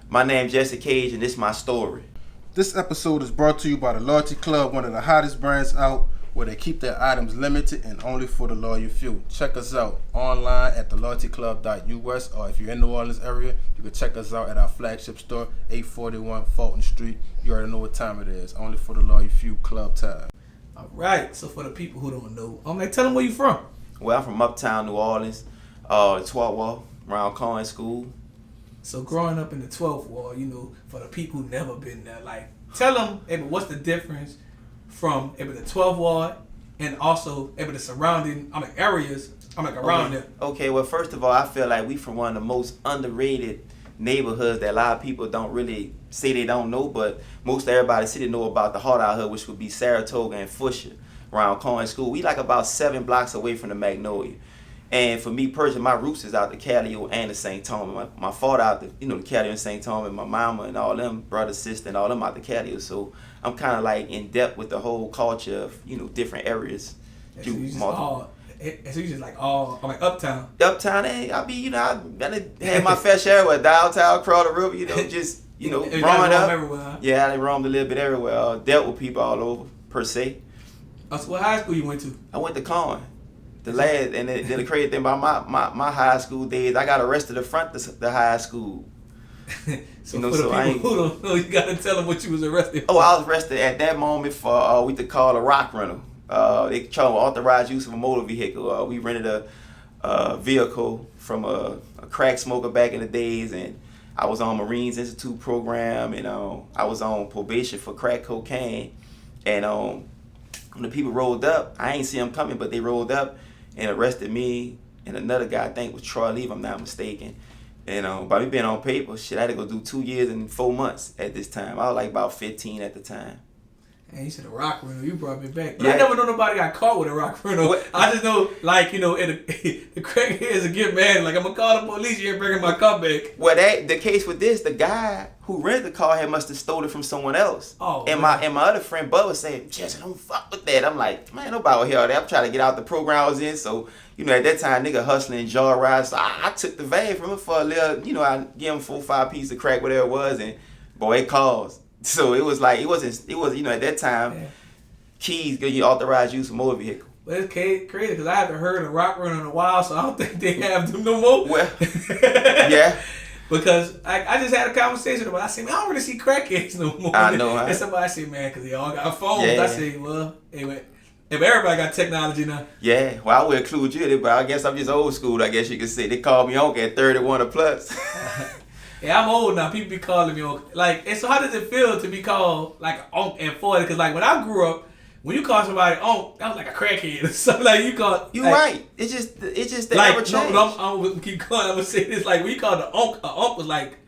My name's Jessie Cage, and this is my story. This episode is brought to you by the Loyalty Club, one of the hottest brands out, where they keep their items limited and only for the loyal few. Check us out online at theloyaltyclub.us, or if you're in the New Orleans area, you can check us out at our flagship store, 841 Fulton Street. You already know what time it is. Only for the loyal few, club time. All right. So for the people who don't know, tell them where you from. Well, I'm from uptown New Orleans, 12th Wall, around Cohen School. So growing up in the 12th Wall, for the people who never been there, tell them, what's the difference from the 12th Wall and also the surrounding areas around there. Okay, well, first of all, I feel like we from one of the most underrated neighborhoods that a lot of people don't really say they don't know, but most everybody city know about the heart out here, which would be Saratoga and Fusha around Cohen School. We like about 7 blocks away from the Magnolia. And for me personally, my roots is out the Calio and the St. Thomas. My father out the Calio and St. Thomas, and my mama and all them, brother, sister, and all them out the Calio. So I'm kind of like in depth with the whole culture of, different areas. So you just like uptown. Uptown, I had my fair share with downtown, across the river, growing up. Everywhere. Yeah, they roamed a little bit everywhere. Dealt with people all over, per se. So what high school you went to? I went to Cohen. The crazy thing about my high school days, I got arrested in front of the high school. So for the people who don't know, you gotta tell them what you was arrested for. Oh, I was arrested at that moment for we could call a rock rental. They tried authorized use of a motor vehicle. We rented a vehicle from a crack smoker back in the days, and I was on Marines Institute program, and I was on probation for crack cocaine. And when the people rolled up, I ain't see them coming, but they rolled up and arrested me and another guy, I think was Troy Lee, if I'm not mistaken. And by me being on paper, I had to go do 2 years and 4 months at this time. I was like about 15 at the time. And you said a rock rental, you brought me back. But yeah. I never know nobody got caught with a rock rental. What? I just know, the crackheads will get mad, I'm going to call the police, you ain't bringing my car back. Well, the case with this, the guy who rented the car must have stole it from someone else. Oh, and my other friend Bud was saying, Jesse, don't fuck with that. I'm like, man, nobody will hear all that. I'm trying to get out the program I was in. So, at that time, nigga hustling, jaw rides. So I took the van from him for a little, I gave him 4 or 5 pieces of crack, whatever it was, and boy, it caused. So it was at that time, yeah. Keys get you authorized use of motor vehicle. But it's crazy because I haven't heard a rock runner in a while, so I don't think they have them no more. Well, yeah. Because I just had a conversation about it. I said, man, I don't really see crackheads no more. I know, huh? And somebody said, man, because they all got phones. Yeah. I said, well, anyway, if everybody got technology now. Yeah, well, I would include you, but I guess I'm just old school, I guess you could say. They call me Uncle at 31 or plus. Yeah, I'm old now. People be calling me Uncle. And so how does it feel to be called Uncle at 40? Because when I grew up, when you call somebody Uncle, that was like a crackhead or something. You call. You right. It's just the ever change. No, I'm gonna keep going. I'm gonna say this. When you called the Uncle was like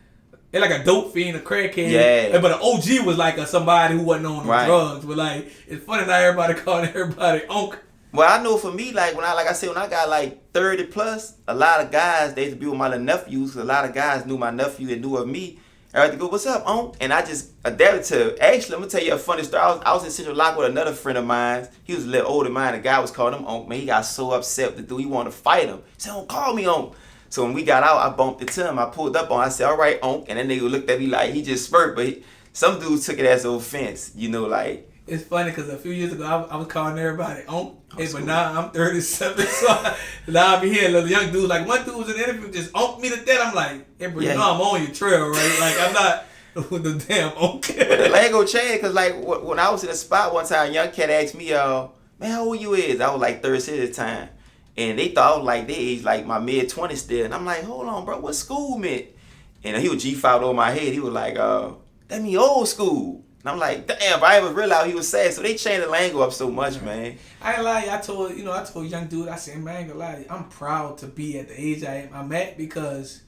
a dope fiend, a crackhead. Yeah. But an OG was somebody who wasn't on drugs. But it's funny now everybody calling everybody Uncle. Well, I know for me, when I got 30 plus, a lot of guys, they used to be with my little nephews. A lot of guys knew my nephew and knew of me. I had to go, what's up, Unc? And I just adapted to, actually, I'm going to tell you a funny story. I was in Central Lock with another friend of mine. He was a little older than mine. The guy was calling him Unc. Man, he got so upset with the dude. He wanted to fight him. He said, don't call me Unc. So when we got out, I bumped into him. I pulled up on him. I said, all right, Unc. And that nigga looked at me like he just spurred. But some dudes took it as an offense, It's funny because a few years ago, I was calling everybody Unc. But now I'm 37, so now I be hearing little young dudes. One dude was in the interview, just Unc me to death. I'm like, hey, bro, you know I'm on your trail, right? I'm not with the damn Unc. But the lingo changed because, when I was in a spot one time, a young cat asked me, man, how old you is? I was 36 at the time. And they thought I was they age my mid-20s still. And I'm like, hold on, bro, what school meant? And he was G5 over my head. He was like, that mean old school. And I'm like, damn, but I didn't realize he was sad. So they changed the lingo up so much, man. I ain't lie. I told young dude, I said, man, I ain't gonna lie. I'm proud to be at the age I'm at because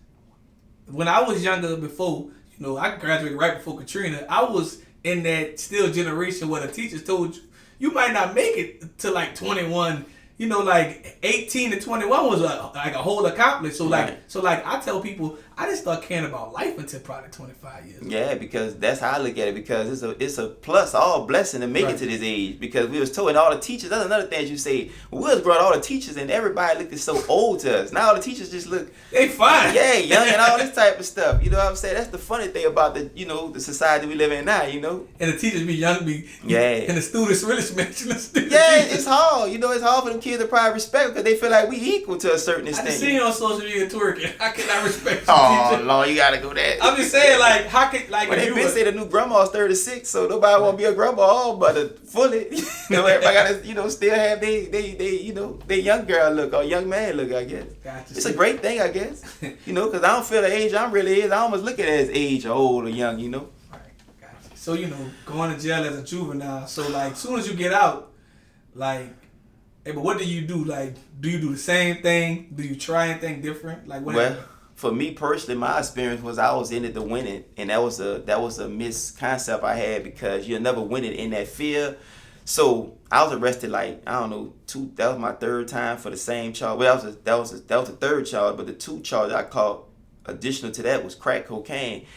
when I was younger before, I graduated right before Katrina. I was in that still generation where the teachers told you might not make it to 21. 18 to 21 was a whole accomplishment. So right. I tell people I didn't start caring about life until probably 25 years. Yeah, because that's how I look at it. Because it's a plus, all blessing to make it to this age. Because we was told, and all the teachers. That's another thing you say. We was brought all the teachers, and everybody looked so old to us. Now all the teachers just look. They fine. Yeah, young and all this type of stuff. You know what I'm saying? That's the funny thing about the society we live in now. And the teachers be young, and the students really smash the students. Yeah, it's hard. It's hard for them kids to probably respect because they feel like we equal to a certain extent. I see you on social media twerking. How can I respect you? Oh Lord, you gotta go there. I'm just saying, like, how can they been say the new grandma's 36, so nobody want to be a grandma, but fully, everybody gotta still have they young girl look or young man look. I guess it's a great thing, I guess. Because I don't feel the age I'm really is. I almost look at it as age or old or young. Right, gotcha. So going to jail as a juvenile. So like, soon as you get out, like, hey, but what do you do? Like, do you do the same thing? Do you try anything different? Like, what? Well, for me personally, my experience was I was in it to win it, and that was a misconcept I had because you'll never win it in that field. So I was arrested like I don't know that was my third time for the same charge. Well, that was the third charge, but the two charges I caught additional to that was crack cocaine.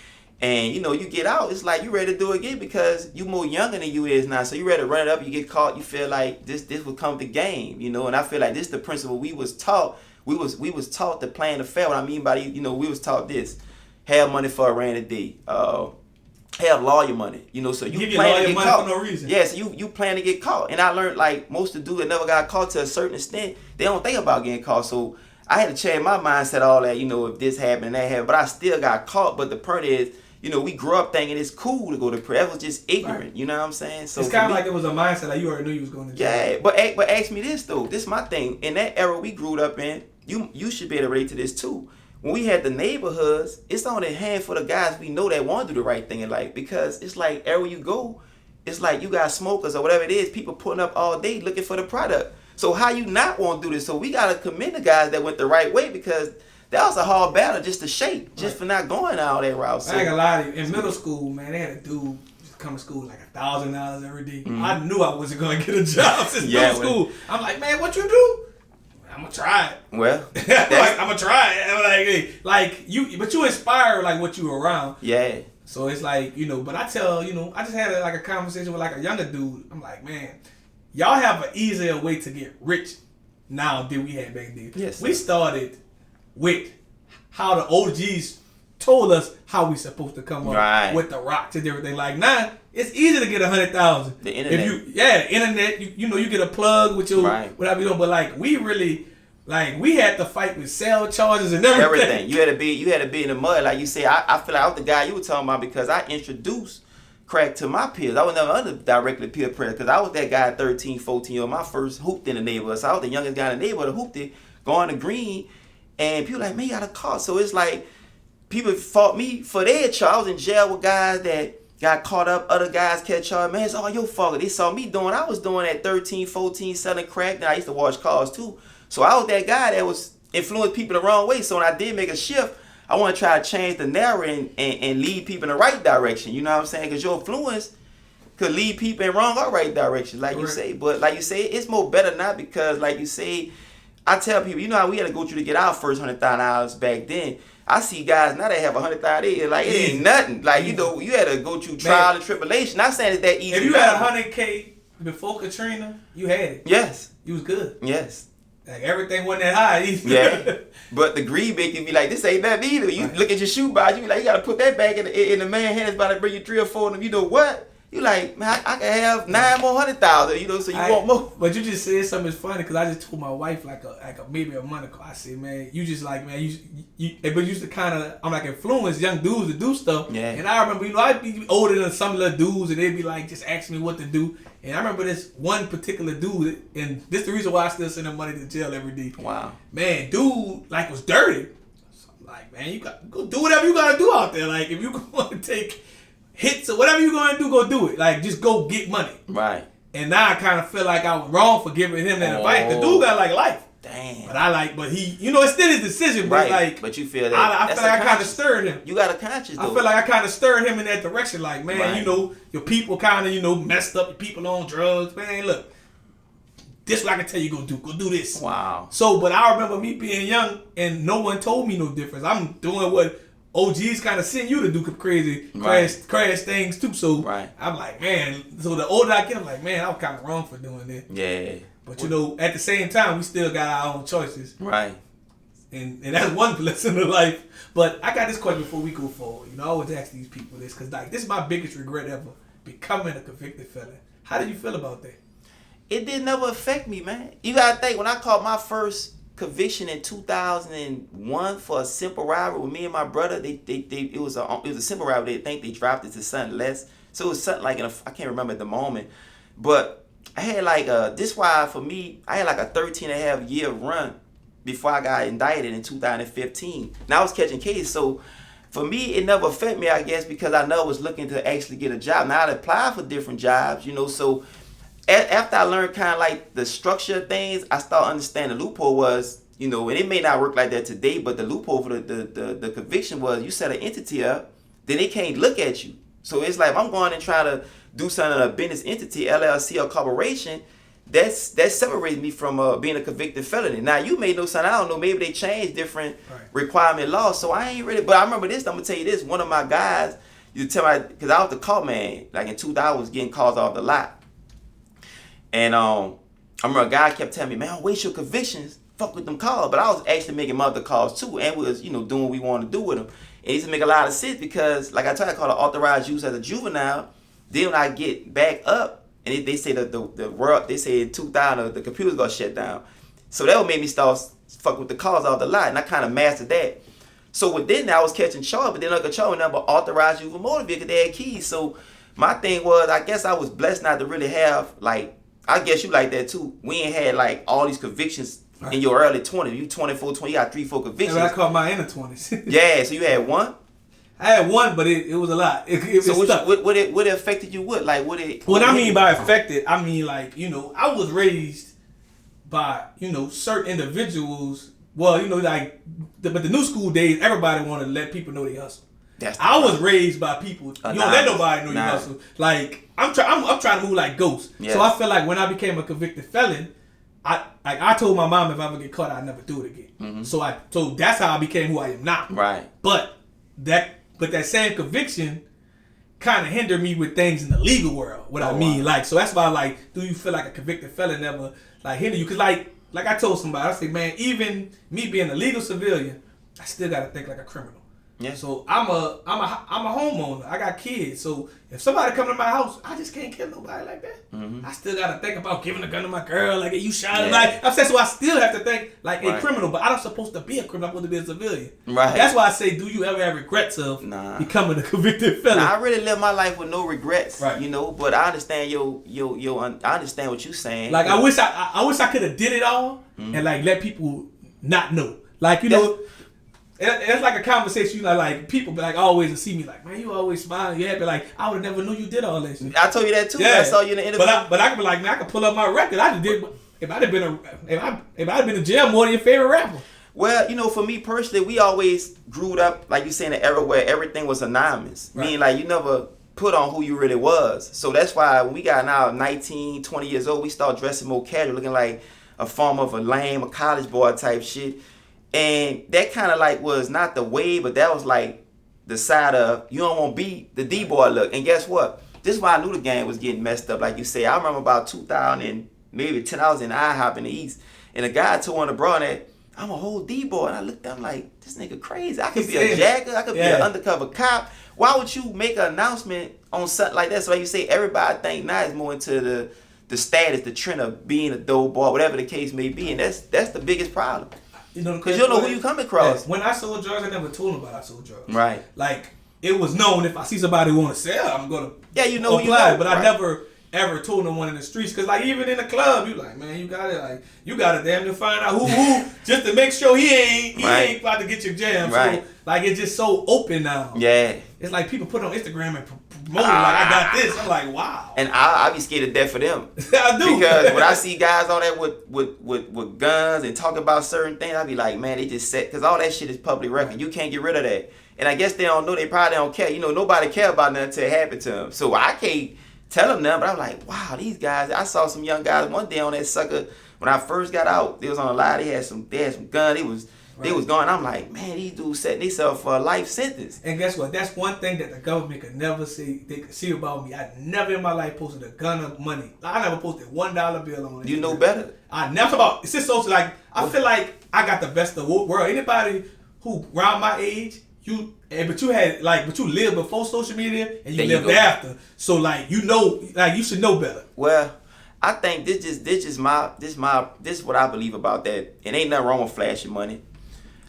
And you get out, it's like you ready to do it again because you more younger than you is now. So you ready to run it up, you get caught, you feel like this will come the game, and I feel like this is the principle we was taught. We was taught to plan the fair. What I mean by we was taught this. Have money for a rainy day. Have lawyer money. So you plan to get caught for no reason. Yeah, so you plan to get caught. And I learned like most of the dudes that never got caught to a certain extent, they don't think about getting caught. So I had to change my mindset all that, if this happened and that happened. But I still got caught. But the point is, we grew up thinking it's cool to go to prison. That was just ignorant. Right. You know what I'm saying? So it's kind of like it was a mindset like you already knew you was going to jail. Yeah, but ask me this though. This is my thing. In that era we grew up in, you should be able to relate to this too. When we had the neighborhoods, it's only a handful of guys we know that want to do the right thing in life because it's like everywhere you go, it's like you got smokers or whatever it is, people putting up all day looking for the product. So how you not want to do this? So we got to commend the guys that went the right way because that was a hard battle just to shape, just for not going all that route. So, I ain't gonna lie to you. In middle school, man, they had a dude just come to school like $1,000 every day. Mm-hmm. I knew I wasn't gonna get a job since middle school. I'm like, man, what you do? I'm gonna try it. Well, I'm gonna try it. I'm like, hey, but you inspire like what you around. Yeah. So it's like, but I tell, I just had a conversation with like a younger dude. I'm like, man, y'all have an easier way to get rich now than we had back then. Yes. We started with how the OGs told us how we supposed to come up with the rocks and everything. Like now, it's easy to get 100,000. The internet. The internet. You get a plug with your whatever you doing. But like we really, we had to fight with cell charges and everything. You had to be in the mud. Like you say, I feel like I was the guy you were talking about because I introduced crack to my peers. I was never under directly peer pressure because I was that guy at 13, 14 years old. My first hooped in the neighborhood. So I was the youngest guy in the neighborhood that hooped it, going to green. And people like, man, you got a car. So it's like people fought me for their charge. I was in jail with guys that got caught up. Other guys catch charge. Man, it's all your fault. They saw me doing. I was doing at 13, 14, selling crack. Then I used to wash cars too. So I was that guy that was influencing people the wrong way. So when I did make a shift, I want to try to change the narrative and lead people in the right direction. You know what I'm saying? Because your influence could lead people in wrong or right direction, like you say. But like you say, it's more better now because, like you say, I tell people, how we had to go through to get our first $100,000 back then. I see guys now that have $100,000. Like it ain't nothing. Like you had to go through trial and tribulation. Not saying it's that easy. If you had $100K before Katrina, you had it. Yes. You was good. Yes. Like everything wasn't that high either. Yeah. But the greed make you be like, this ain't nothing either. You look at your shoebox, you be like, you gotta put that back in the man's hand. It's about to bring you 3 or 4 of them. You know what? You like, man, I can have 9 more 100,000. So you want more. But you just said something funny because I just told my wife like maybe a month ago. I said, man, you just like, man, but you used to kind of, I'm like influence young dudes to do stuff. Yeah. And I remember, I'd be older than some little dudes and they'd be like, just asking me what to do. And I remember this one particular dude, and this is the reason why I still send him money to jail every day. Wow. Man, dude, was dirty. So I'm like, man, you got go do whatever you gotta do out there. Like, if you want to take hits or whatever you're gonna do, go do it. Like, just go get money. Right. And now I kind of feel like I was wrong for giving him that advice. The dude got life. Damn. But he, it's still his decision. But but you feel that I feel like I kind of stirred him. You got a conscience though. I feel like I kind of stirred him in that direction. Like, man, your people kind of, messed up. Your people on drugs. Man, look, this is what I can tell you go do. Go do this. Wow. So, but I remember me being young and no one told me no difference. I'm doing what OGs kind of send you to do crazy crash things too. So I'm like, man. So the older I get, I'm like, man, I was kind of wrong for doing that. Yeah. But you know, at the same time, we still got our own choices. Right. And that's one lesson of life. But I got this question before we go forward. You know, I always ask these people this because like this is my biggest regret ever, becoming a convicted felon. How did you feel about that? It didn't never affect me, man. You gotta think, when I caught my first conviction in 2001 for a simple robbery with me and my brother, it was a simple robbery. They think they dropped it to something less, so it was something like I can't remember at the moment, but I had like this why for me I had like a 13 and a half year run before I got indicted in 2015. Now I was catching cases, so for me it never affected me, I guess, because I never was looking to actually get a job. Now I'd apply for different jobs, you know, so after I learned kind of like the structure of things, I started understanding the loophole was, you know, and it may not work like that today, but the loophole for the conviction was you set an entity up, then they can't look at you. So it's like if I'm going and trying to do something in a business entity, LLC or corporation, that separates me from being a convicted felony. Now you may know something I don't know. Maybe they changed different requirement laws, so I ain't really. But I remember this. I'm gonna tell you this. One of my guys, you tell me, because I was the call man. Like in 2000, I was getting calls off the lot. And I remember a guy kept telling me, man, don't waste your convictions, fuck with them calls. But I was actually making other calls too, and was, you know, doing what we wanted to do with them. And it used to make a lot of sense because, like I told you, I call it authorized use as a juvenile. Then when I get back up, and they say that the world, they say in 2000 the computer's gonna shut down. So that would make me start fuck with the calls off the lot, and I kind of mastered that. So within that, I was catching charge, but then I could control number authorized use of motor vehicle, they had keys. So my thing was, I guess I was blessed not to really have like. I guess you like that too. We ain't had like all these convictions in your early 20s. You 24, 20, you got 3, 4 convictions. Yeah, I caught mine in the 20s. Yeah, so you had one? I had one, but it was a lot. So what it affected you with? Like what I mean by affected, I mean like, you know, I was raised by, you know, certain individuals. Well, you know, like but the new school days, everybody wanted to let people know they hustle. I was raised by people. You don't let nobody know you hustle. Like I'm trying to move like ghosts. Yeah. So I feel like when I became a convicted felon, I told my mom if I ever get caught, I'd never do it again. Mm-hmm. So that's how I became who I am now. Right. But that same conviction kind of hindered me with things in the legal world. What I mean, like, so that's why, like, do you feel like a convicted felon never like hinder you? Because like I told somebody, I said, man, even me being a legal civilian, I still gotta think like a criminal. Yeah. So I'm a homeowner. I got kids. So if somebody come to my house, I just can't kill nobody like that. Mm-hmm. I still gotta think about giving a gun to my girl. Like, you shot her. Like, I'm saying, so I still have to think like a criminal. But I'm not supposed to be a criminal. I'm supposed to be a civilian. Right. That's why I say, do you ever have regrets of becoming a convicted felon? I really live my life with no regrets. Right. You know, but I understand I understand what you're saying. Like, I wish I could have did it all and like let people not know. Like, you know. It's like a conversation, you know, like people be like always see me like, man, you always smiling, you happy. Like, I would have never knew you did all that shit. I told you that too. Yeah. I saw you in the interview. But I could be like, man, I could pull up my record. I just did. If I'd have been in jail more than your favorite rapper. Well, you know, for me personally, we always grew up like you say in an era where everything was anonymous. Right. Meaning like you never put on who you really was. So that's why when we got now 19, 20 years old, we start dressing more casual, looking like a form of a college boy type shit. And that kind of like was not the way, but that was like the side of you don't want to be the D-boy look. And guess what? This is why I knew the game was getting messed up. Like you say, I remember about 2000 and maybe 10, I was in IHOP in the East. And a guy told one of the bro that, I'm a whole D-boy. And I looked at him like, this nigga crazy. I could be a jacker. I could be an undercover cop. Why would you make an announcement on something like that? So like you say, everybody think now is more into the status, the trend of being a dope boy, whatever the case may be. And that's the biggest problem. You know, because you don't know who you come across. When I sold drugs, I never told nobody I sold drugs. Right. Like, it was known if I see somebody who want to sell, I'm going to you know apply. You know, but I never ever told no one in the streets. Because, like, even in the club, you like, man, you got it. Like, you got to damn near find out who just to make sure he ain't about to get your jam. Right. So, like, it's just so open now. Yeah. It's like people put it on Instagram and promote it like, I got this. I'm like, wow. And I be scared to death for them. I do. Because when I see guys on there with guns and talk about certain things, I be like, man, they just set, because all that shit is public record. You can't get rid of that. And I guess they don't know. They probably don't care. You know, nobody care about nothing until it happened to them. So I can't tell them nothing, but I'm like, wow, these guys. I saw some young guys one day on that sucker when I first got out. They was on a lie. They had some guns. They was going. I'm like, man, these dudes setting themselves for a life sentence. And guess what? That's one thing that the government could never see. They could see about me. I never in my life posted a gun of money. I never posted $1 bill on it. You know better. I never about. It's just so like I feel like I got the best of the world. Anybody who around my age, but you lived before social media and you lived after. So like you should know better. Well, I think this is what I believe about that. It ain't nothing wrong with flashing money.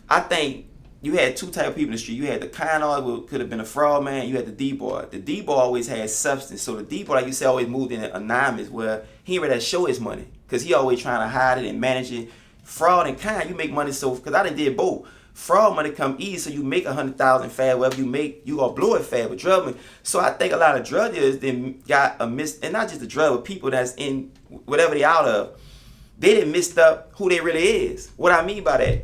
I think you had two type of people in the street. You had the kind who could have been a fraud man. You had the D-boy. The D-boy always had substance. So the D-boy, like you said, always moved in anonymous where he ain't ready to show his money because he always trying to hide it and manage it. Fraud and kind, you make money because I done did both. Fraud money come easy, so you make 100,000 fast. Whatever you make, you gonna blow it fast with drug money. So I think a lot of drug dealers then got and not just the drug, but people that's in whatever they out of, they didn't messed up who they really is. What I mean by that,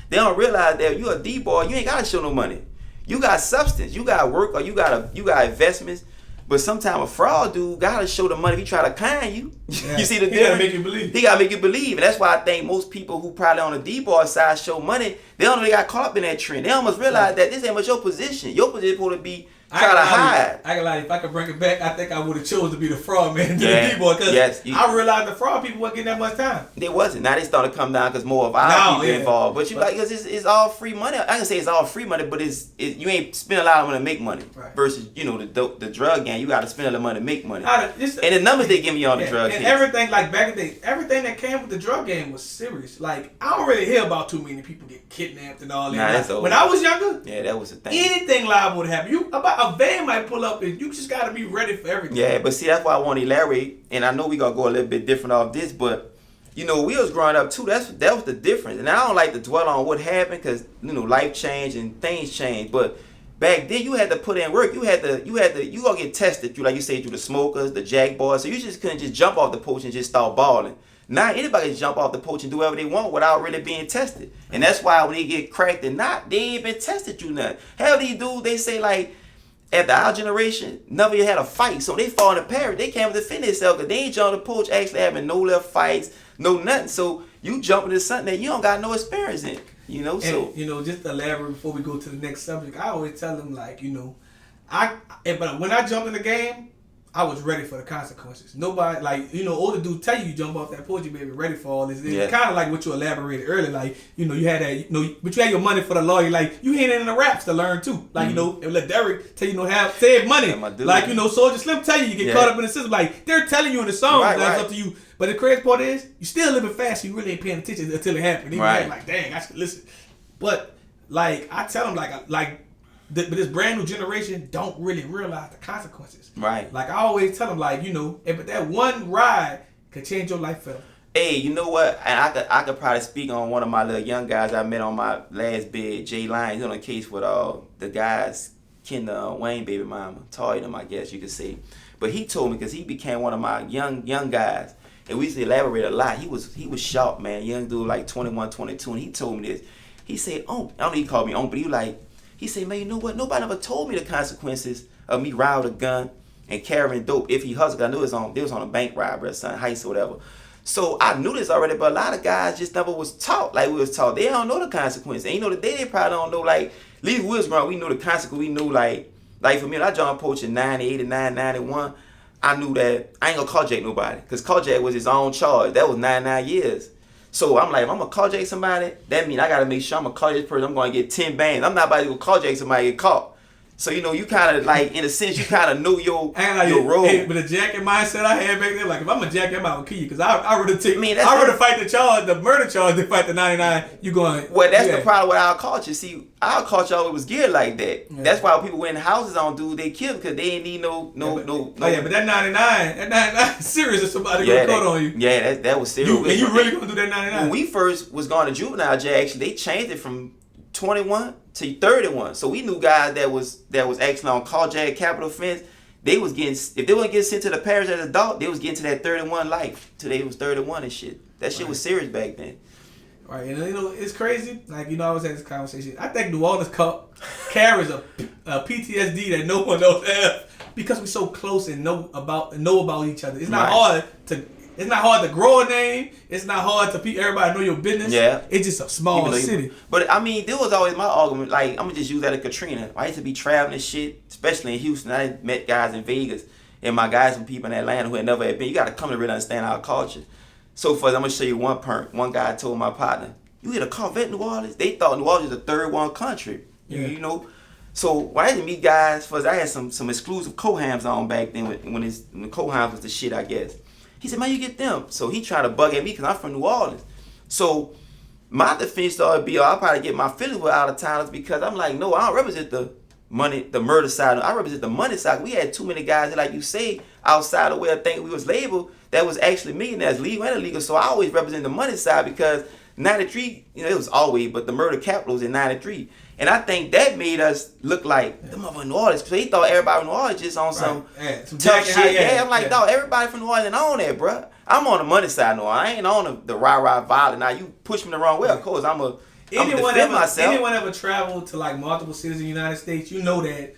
they don't realize that you a D-boy, you ain't gotta show no money. You got substance, you got work, or you got investments. But sometimes a fraud dude gotta show the money if he try to con you. Yeah. You see the difference? He gotta make you believe. He gotta make you believe. And that's why I think most people who probably on the D-boy side show money, they don't know they got caught up in that trend. They almost realize that this ain't much your position. Your position is supposed to be try to hide. I can lie, if I could bring it back, I think I would have chose to be the fraud man than the D-boy because I realized the fraud people weren't getting that much time. They wasn't. Now they starting to come down because more of our people involved. But because it's all free money. I can say it's all free money, but you ain't spend a lot of money to make money. Right. Versus the drug gang, you got to spend a lot of money to make money. And the numbers they giving you on the drug and case. everything like back in the day, everything that came with the drug game was serious. Like I don't really hear about too many people get kidnapped and all that. When I was younger, that was the thing. Anything liable to happen. About a van might pull up and you just got to be ready for everything. Yeah, but see, that's why I want to elaborate. And I know we gonna go a little bit different off this, but we was growing up too. That was the difference. And I don't like to dwell on what happened because life changed and things changed. But back then you had to put in work. You gonna get tested through, like you say, through the smokers, the jack boys. So you just couldn't just jump off the porch and just start balling. Now anybody can jump off the porch and do whatever they want without really being tested. And that's why when they get cracked and not, they ain't been tested through nothing. Hell, these dudes, they say like, after our generation, never had a fight. So they fall in the parrot. They can't defend themselves because they ain't jumping the porch actually having no left fights, no nothing. So you jump into something that you don't got no experience in. So just to elaborate before we go to the next subject, I always tell them like, but when I jumped in the game, I was ready for the consequences. Nobody, like, older dudes tell you jump off that porch, you better be ready for all this. It's kind of like what you elaborated earlier. Like, you had that, but you had your money for the lawyer. Like, you ain't in the raps to learn too. Like, and let Derek tell you, save money. Like, Soulja Slim tell you get caught up in the system. Like, they're telling you in the song, that's up to you. But the crazy part is, you still living fast, so you really ain't paying attention until it happened. Even like, dang, I should listen. But, like, I tell them, but this brand new generation don't really realize the consequences. Right. Like I always tell them, but that one ride could change your life forever. Hey, you know what? And I could probably speak on one of my little young guys I met on my last bid, Jay Lyons. He's on a case with the guys, Wayne baby mama, Toy them, I guess you could say. But he told me because he became one of my young guys, and we used to elaborate a lot. He was sharp, man, young dude like 21, 22, and he told me this. He said, I don't know, he called me but he said, man, you know what? Nobody ever told me the consequences of me riding with a gun and carrying dope if he hustled. I knew it was on a bank robbery or something, heist or whatever. So I knew this already, but a lot of guys just never was taught like we was taught. They don't know the consequences. And they probably don't know, like, at least we was growing, we knew the consequences. We knew, like for me, when I joined Poach in 90, 89, 91, I knew that I ain't gonna carjack nobody. Because carjack was his own charge. That was 99 years. So I'm like, if I'm gonna carjack somebody, that means I gotta make sure I'm gonna carjack this person. I'm gonna get 10 bands. I'm not about to go carjack somebody and get caught. So you kind of like, in a sense, you kind of know your role. Hey, but the jacking mindset I had back then, like if I'm a jack, I'm out to kill you because I would have fight the charge, the murder charge, than fight the 99. You going? Well, that's the problem with our culture. See, our culture always was geared like that. Yeah. That's why people went in houses on dudes they killed because they ain't need no. But that 99 is serious if somebody got caught on you. Yeah, that was serious. And you really gonna do that 99? When we first was going to juvenile jail, actually, they changed it from 21 to 31. So we knew guys that was actually on carjack, capital offense. They was getting, if they wouldn't get sent to the parish as an adult, they was getting to that 31 life. Today was 31 and shit. That shit was serious back then. Right, and it's crazy. Like I was having this conversation. I think New Orleans carries a PTSD that no one else has because we're so close and know about each other. It's not hard to It's not hard to grow a name. It's not hard to everybody know your business. Yeah. It's just a small city. But I mean, there was always my argument. Like, I'm gonna just use that at Katrina. I used to be traveling and shit, especially in Houston. I met guys in Vegas and my guys and people in Atlanta who had never had been. You got to come to really understand our culture. So first, I'm gonna show you one part. One guy told my partner, "You hit a Corvette in New Orleans?" They thought New Orleans was a third world country. Yeah. You know. So when I had to meet guys, first I had some exclusive Cohams on back then when the Cohams was the shit, I guess. He said, "Man, you get them." So he tried to bug at me because I'm from New Orleans. So my defense started to be, I'll probably get my feelings with out of towners because I'm like, no, I don't represent the money, the murder side. I represent the money side. We had too many guys that, like you say, outside of where I think we was labeled, that was actually millionaires, legal and illegal. So I always represent the money side because 93, it was always, but the murder capital was in 93. And I think that made us look like the mother New Orleans. Because they thought everybody from New Orleans just on some tough shit. Yeah, I'm like, dog, everybody from New Orleans ain't on that, bro. I'm on the money side, no. I ain't on the rah-rah violence. Now, you push me the wrong way, of course, I'm defend myself. Anyone ever traveled to like multiple cities in the United States, you know that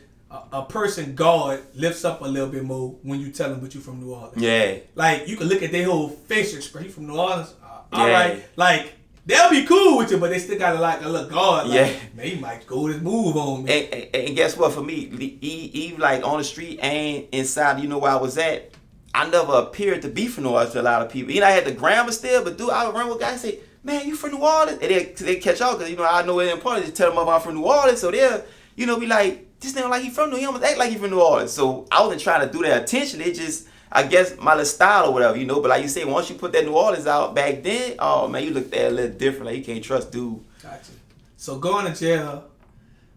a person guard lifts up a little bit more when you tell them but you from New Orleans. Yeah. Like, you can look at their whole facial expression. You from New Orleans? All Yeah. right. Like, they'll be cool with you, but they still got like a little guard. Like, Yeah. man, he might go this move on me. And guess what? For me, even like on the street and inside, you know where I was at, I never appeared to be from New Orleans to a lot of people. I had the grammar still, but dude, I would run with guys and say, "Man, you from New Orleans?" And they catch on because, I know it's important to tell them I'm from New Orleans. So they'll, be like, "This nigga like he from New Orleans. He almost act like he from New Orleans." So I wasn't trying to do that attention. It just, I guess, my little style or whatever, But like you say, once you put that New Orleans out back then, oh man, you looked at it a little different. Like, you can't trust dude. Gotcha. So going to jail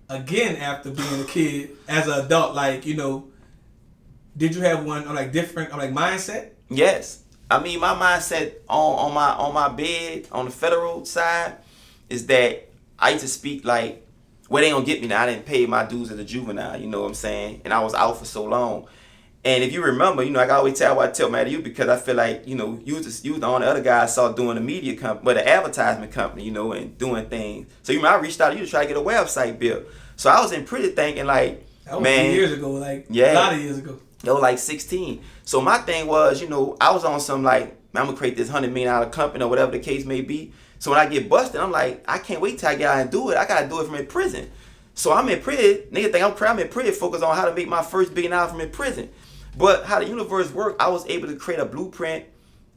again after being a kid as an adult, like, did you have one like different mindset? Yes. I mean, my mindset on my bed on the federal side is that I used to speak like, well, they gonna get me now. I didn't pay my dues as a juvenile, you know what I'm saying? And I was out for so long. And if you remember, I always tell you because I feel like, you was the only other guy I saw doing the media company, but the advertisement company, and doing things. So I reached out to you to try to get a website built. So I was in prison thinking like, that was man, years ago, like yeah, a lot of years ago. Yo, like 16. So my thing was, I was on some like, man, I'm gonna create this $100 million company or whatever the case may be. So when I get busted, I'm like, I can't wait till I get out and do it. I gotta do it from in prison. So I'm in prison. Nigga think I'm in prison, focused on how to make my first $1 billion from in prison. But how the universe worked, I was able to create a blueprint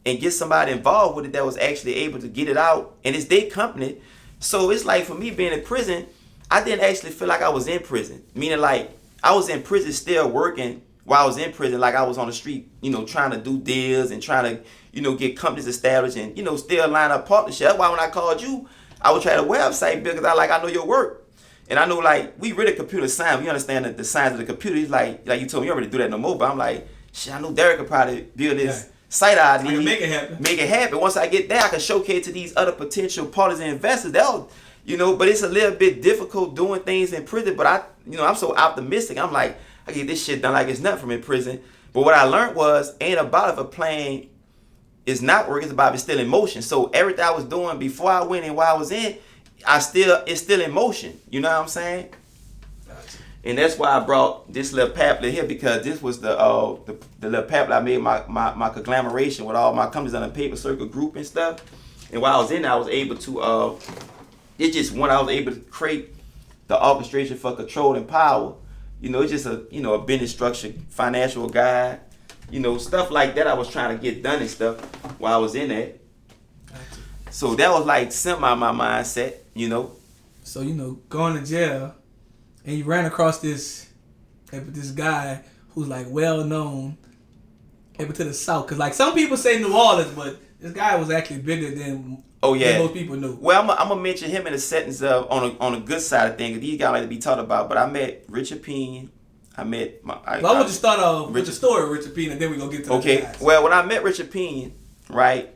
and get somebody involved with it that was actually able to get it out. And it's their company. So it's like, for me being in prison, I didn't actually feel like I was in prison. Meaning like, I was in prison still working while I was in prison, like I was on the street, trying to do deals and trying to, get companies established and, still line up partnerships. That's why when I called you, I would try the website because I know your work. And I know, like, we really computer science. We understand the science of the computer. It's like you told me, you already do that no more. But I'm like, shit, I know Derek could probably build this site out. I can make it happen. Make it happen. Once I get there, I can showcase to these other potential partners and investors. They'll, but it's a little bit difficult doing things in prison. But I'm so optimistic. I'm like, I get this shit done like it's nothing from in prison. But what I learned was, ain't about if a plane is not working, it's about it's still in motion. So everything I was doing before I went and while I was in, it's still in motion. You know what I'm saying? Gotcha. And that's why I brought this little pamphlet here, because this was the little pamphlet I made my conglomeration with all my companies on the paper circle group and stuff. And while I was in there, I was able to it's just when I was able to create the orchestration for control and power. It's just a business structure, financial guide, stuff like that I was trying to get done and stuff while I was in there. So that was like semi my mindset, So, going to jail and you ran across this guy who's like well known to the South. Cause like some people say New Orleans, but this guy was actually bigger than most people knew. Well, I'm gonna mention him in the sentence of on a good side of things. These guys like to be talked about. But I met Richard Pena. I want you start off with the story of Richard Pena, then we gonna get to the guys. Well, when I met Richard Pena, right?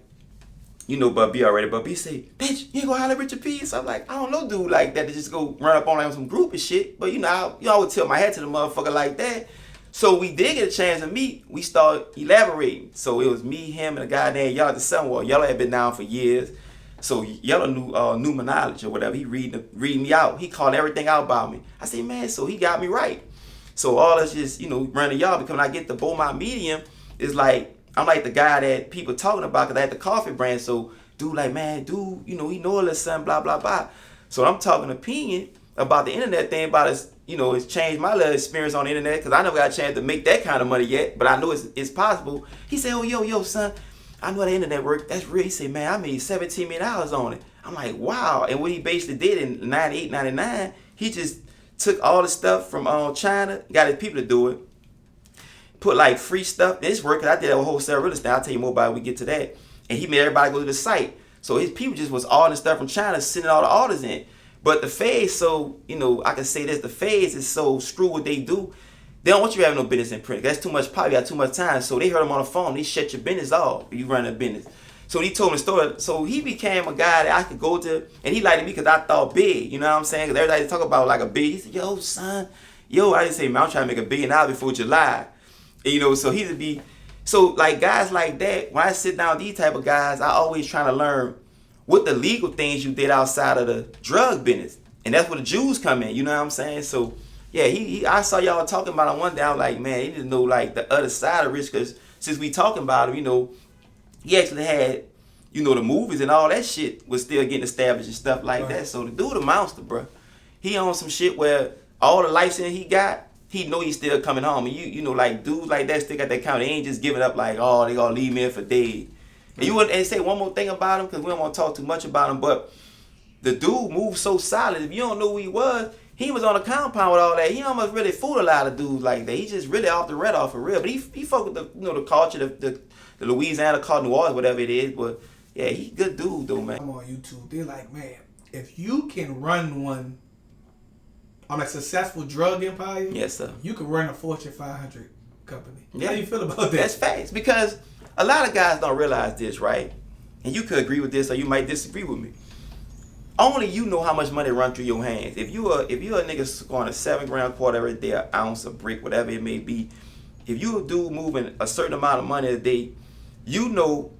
Bub B already. Bub B say, "Bitch, you ain't gonna holler at Richard Pena." So I'm like, I don't know dude like that to just go run up on like some group and shit. But I would tilt my hat to the motherfucker like that. So we did get a chance to meet. We started elaborating. So it was me, him, and a guy named Yellow the Sunwall. Yellow had been down for years. So Yellow knew my knowledge or whatever. He read me out. He called everything out about me. I said, man, so he got me right. So all us just, running y'all, because when I get to Beaumont Medium, it's like I'm like the guy that people talking about because I had the coffee brand. So dude like, man, dude, you know, he know a little something, blah, blah, blah. So I'm talking opinion about the internet thing, about his, you know, it's changed my little experience on the internet because I never got a chance to make that kind of money yet, but I know it's possible. He said, oh, yo, son, I know how the internet work. That's real. He said, man, I made $17 million on it. I'm like, wow. And what he basically did in 98, 99, he just took all the stuff from China, got his people to do it, put like free stuff. This work, I did a wholesale real estate. I'll tell you more about it when we get to that. And he made everybody go to the site. So his people just was ordering stuff from China, sending all the orders in. But the feds, so, you know, I can say this, the feds is so screw what they do. They don't want you having no business in print. That's too much power, you got too much time. So they heard him on the phone, they shut your business off if you run a business. So he told me the story. So he became a guy that I could go to, and he liked me because I thought big, you know what I'm saying? Because everybody talk about like a big. He said, yo, son, I just say, man, I'm trying to make $1 billion before July. And, you know, so he would be, so like guys like that, when I sit down with these type of guys, I always trying to learn what the legal things you did outside of the drug business. And that's where the Jews come in, you know what I'm saying? So, yeah, I saw y'all talking about him one day. I was like, man, he didn't know like the other side of Rich, because since we talking about him, you know, he actually had, you know, the movies and all that shit was still getting established and stuff like that. So the dude a monster, bro. He on some shit where all the license he got, he know he's still coming home. And you know, like dudes like that still got that kind of, they ain't just giving up like, oh, they gonna leave me in for dead. And you want to say one more thing about him, because we don't want to talk too much about him, but the dude moved so solid. If you don't know who he was on a compound with all that. He almost really fooled a lot of dudes like that. He just really off the radar for real. But he fuck with the, you know, the culture, the Louisiana culture, New Orleans, whatever it is. But yeah, he good dude though, man. I'm on YouTube. They're like, man, if you can run one on a successful drug empire, yes, sir, you can run a Fortune 500 company. Yeah. How do you feel about that? That's facts, because a lot of guys don't realize this, right? And you could agree with this, or you might disagree with me. Only you know how much money run through your hands. If you a nigga scoring a 7 gram quarter every day, an ounce of brick, whatever it may be, if you a dude moving a certain amount of money a day, you know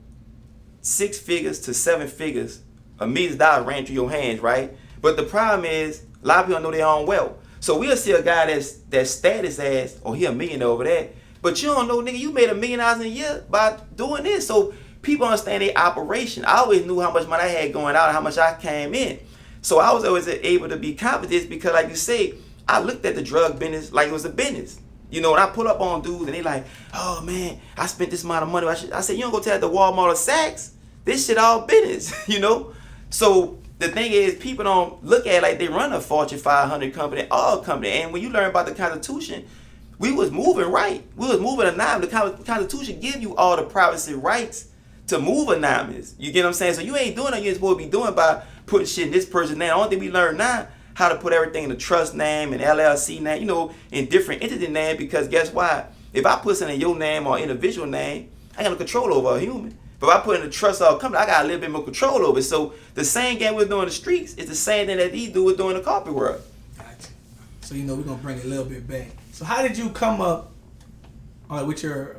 6 figures to 7 figures, $1 million ran through your hands, right? But the problem is, a lot of people don't know their own wealth. So we'll see a guy that's status as, oh, he a millionaire over that. But you don't know, nigga, you made $1 million in a year by doing this. So people understand their operation. I always knew how much money I had going out and how much I came in. So I was always able to be confident because, like you say, I looked at the drug business like it was a business. You know, when I pull up on dudes and they like, oh man, I spent this amount of money. I said, you don't go tell the Walmart or Saks. This shit all business, you know? So the thing is, people don't look at it like they run a Fortune 500 company, all company. And when you learn about the Constitution, we was moving right. We was moving anonymous. The Constitution give you all the privacy rights to move anonymous. You get what I'm saying? So you ain't doing what you're supposed to be doing by putting shit in this person's name. The only thing we learn now, how to put everything in the trust name and LLC name, you know, in different entity name, because guess what? If I put something in your name or individual name, I got no control over a human. But if I put in the trust or company, I got a little bit more control over it. So the same game we're doing in the streets is the same thing that these do doing in the corporate world. Gotcha. So, you know, we're going to bring it a little bit back. So how did you come up with your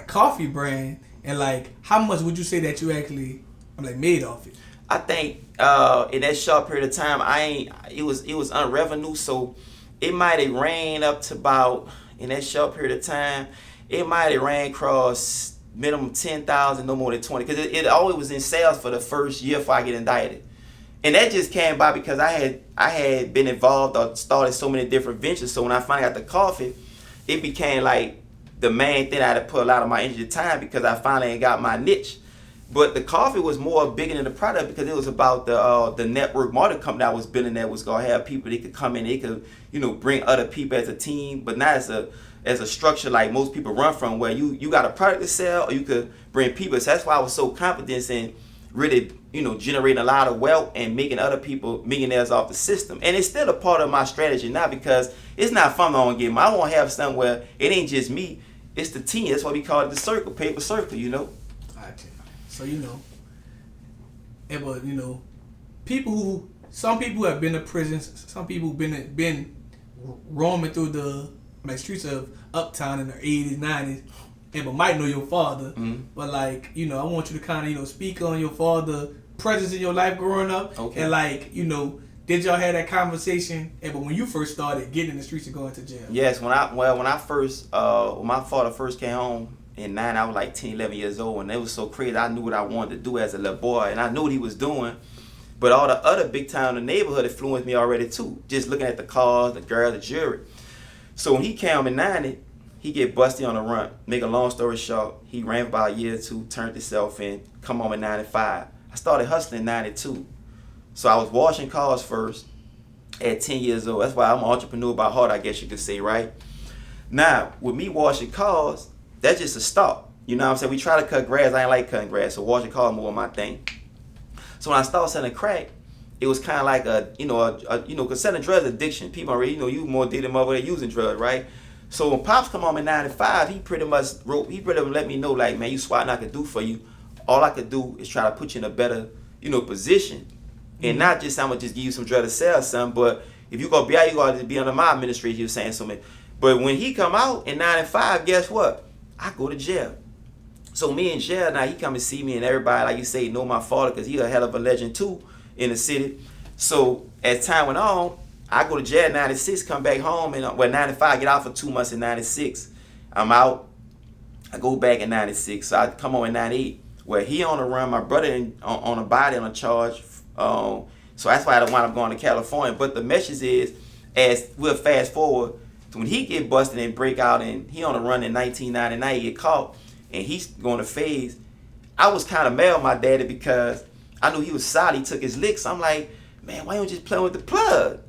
coffee brand, and like how much would you say that you actually made off it? I think in that short period of time, it was unrevenue, so it might have ran up to about, in that short period of time, it might have ran across minimum 10,000, no more than 20, because it always was in sales for the first year before I get indicted. And that just came by because I had been involved or started so many different ventures. So when I finally got the coffee, it became like the main thing I had to put a lot of my energy and time, because I finally got my niche. But the coffee was more bigger than the product, because it was about the network marketing company I was building that was gonna have people that could come in, they could, you know, bring other people as a team, but not as a structure like most people run from, where you got a product to sell or you could bring people. So that's why I was so confident in really, you know, generating a lot of wealth and making other people millionaires off the system. And it's still a part of my strategy now, because it's not fun I want to get I want to have something where it ain't just me, it's the team. That's why we call it the circle, paper circle, you know. So, you know, it was, you know, some people who have been to prisons, some people who've been roaming through the streets of Uptown in the 80s, 90s, but might know your father. Mm-hmm. But like, you know, I want you to kind of, you know, speak on your father presence in your life growing up. Okay. And like, you know, did y'all have that conversation? But when you first started getting in the streets and going to jail? Yes, when my father first came home in 9, I was like 10, 11 years old, and it was so crazy. I knew what I wanted to do as a little boy, and I knew what he was doing. But all the other big time in the neighborhood influenced me already too. Just looking at the cars, the girls, the jewelry. So when he came in 90, he get busted on the run. Make a long story short, he ran for about a year or two, turned himself in, come home in 95. I started hustling in 92. So I was washing cars first at 10 years old. That's why I'm an entrepreneur by heart, I guess you could say, right? Now, with me washing cars, that's just a start. You know what I'm saying? We try to cut grass. I ain't like cutting grass, so washing cars more my thing. So when I started selling crack, it was kind of like because selling drugs is addiction. People already, you more did them over there using drugs, right? So when Pops come home in 95, he pretty much let me know, like, man, you swat I could do for you. All I could do is try to put you in a better, position. And not just I'm gonna just give you some drug to sell something, but if you go be out, you gotta be under my administration, he was saying something. But when he come out in 95, guess what? I go to jail. So me in jail now, he come and see me, and everybody, like you say, know my father because he a hell of a legend too in the city. So as time went on, I go to jail in 96, come back home, and 95, get out for 2 months in 96. I'm out. I go back in 96. So I come home in 98. Where he on the run, my brother on a body on a charge. So that's why I don't wind up going to California. But the message is, as we'll fast forward, when he get busted and break out, and he on the run in 1999, he get caught, and he's going to phase. I was kind of mad at my daddy because I knew he was solid. He took his licks. I'm like, man, why you don't just play with the plug?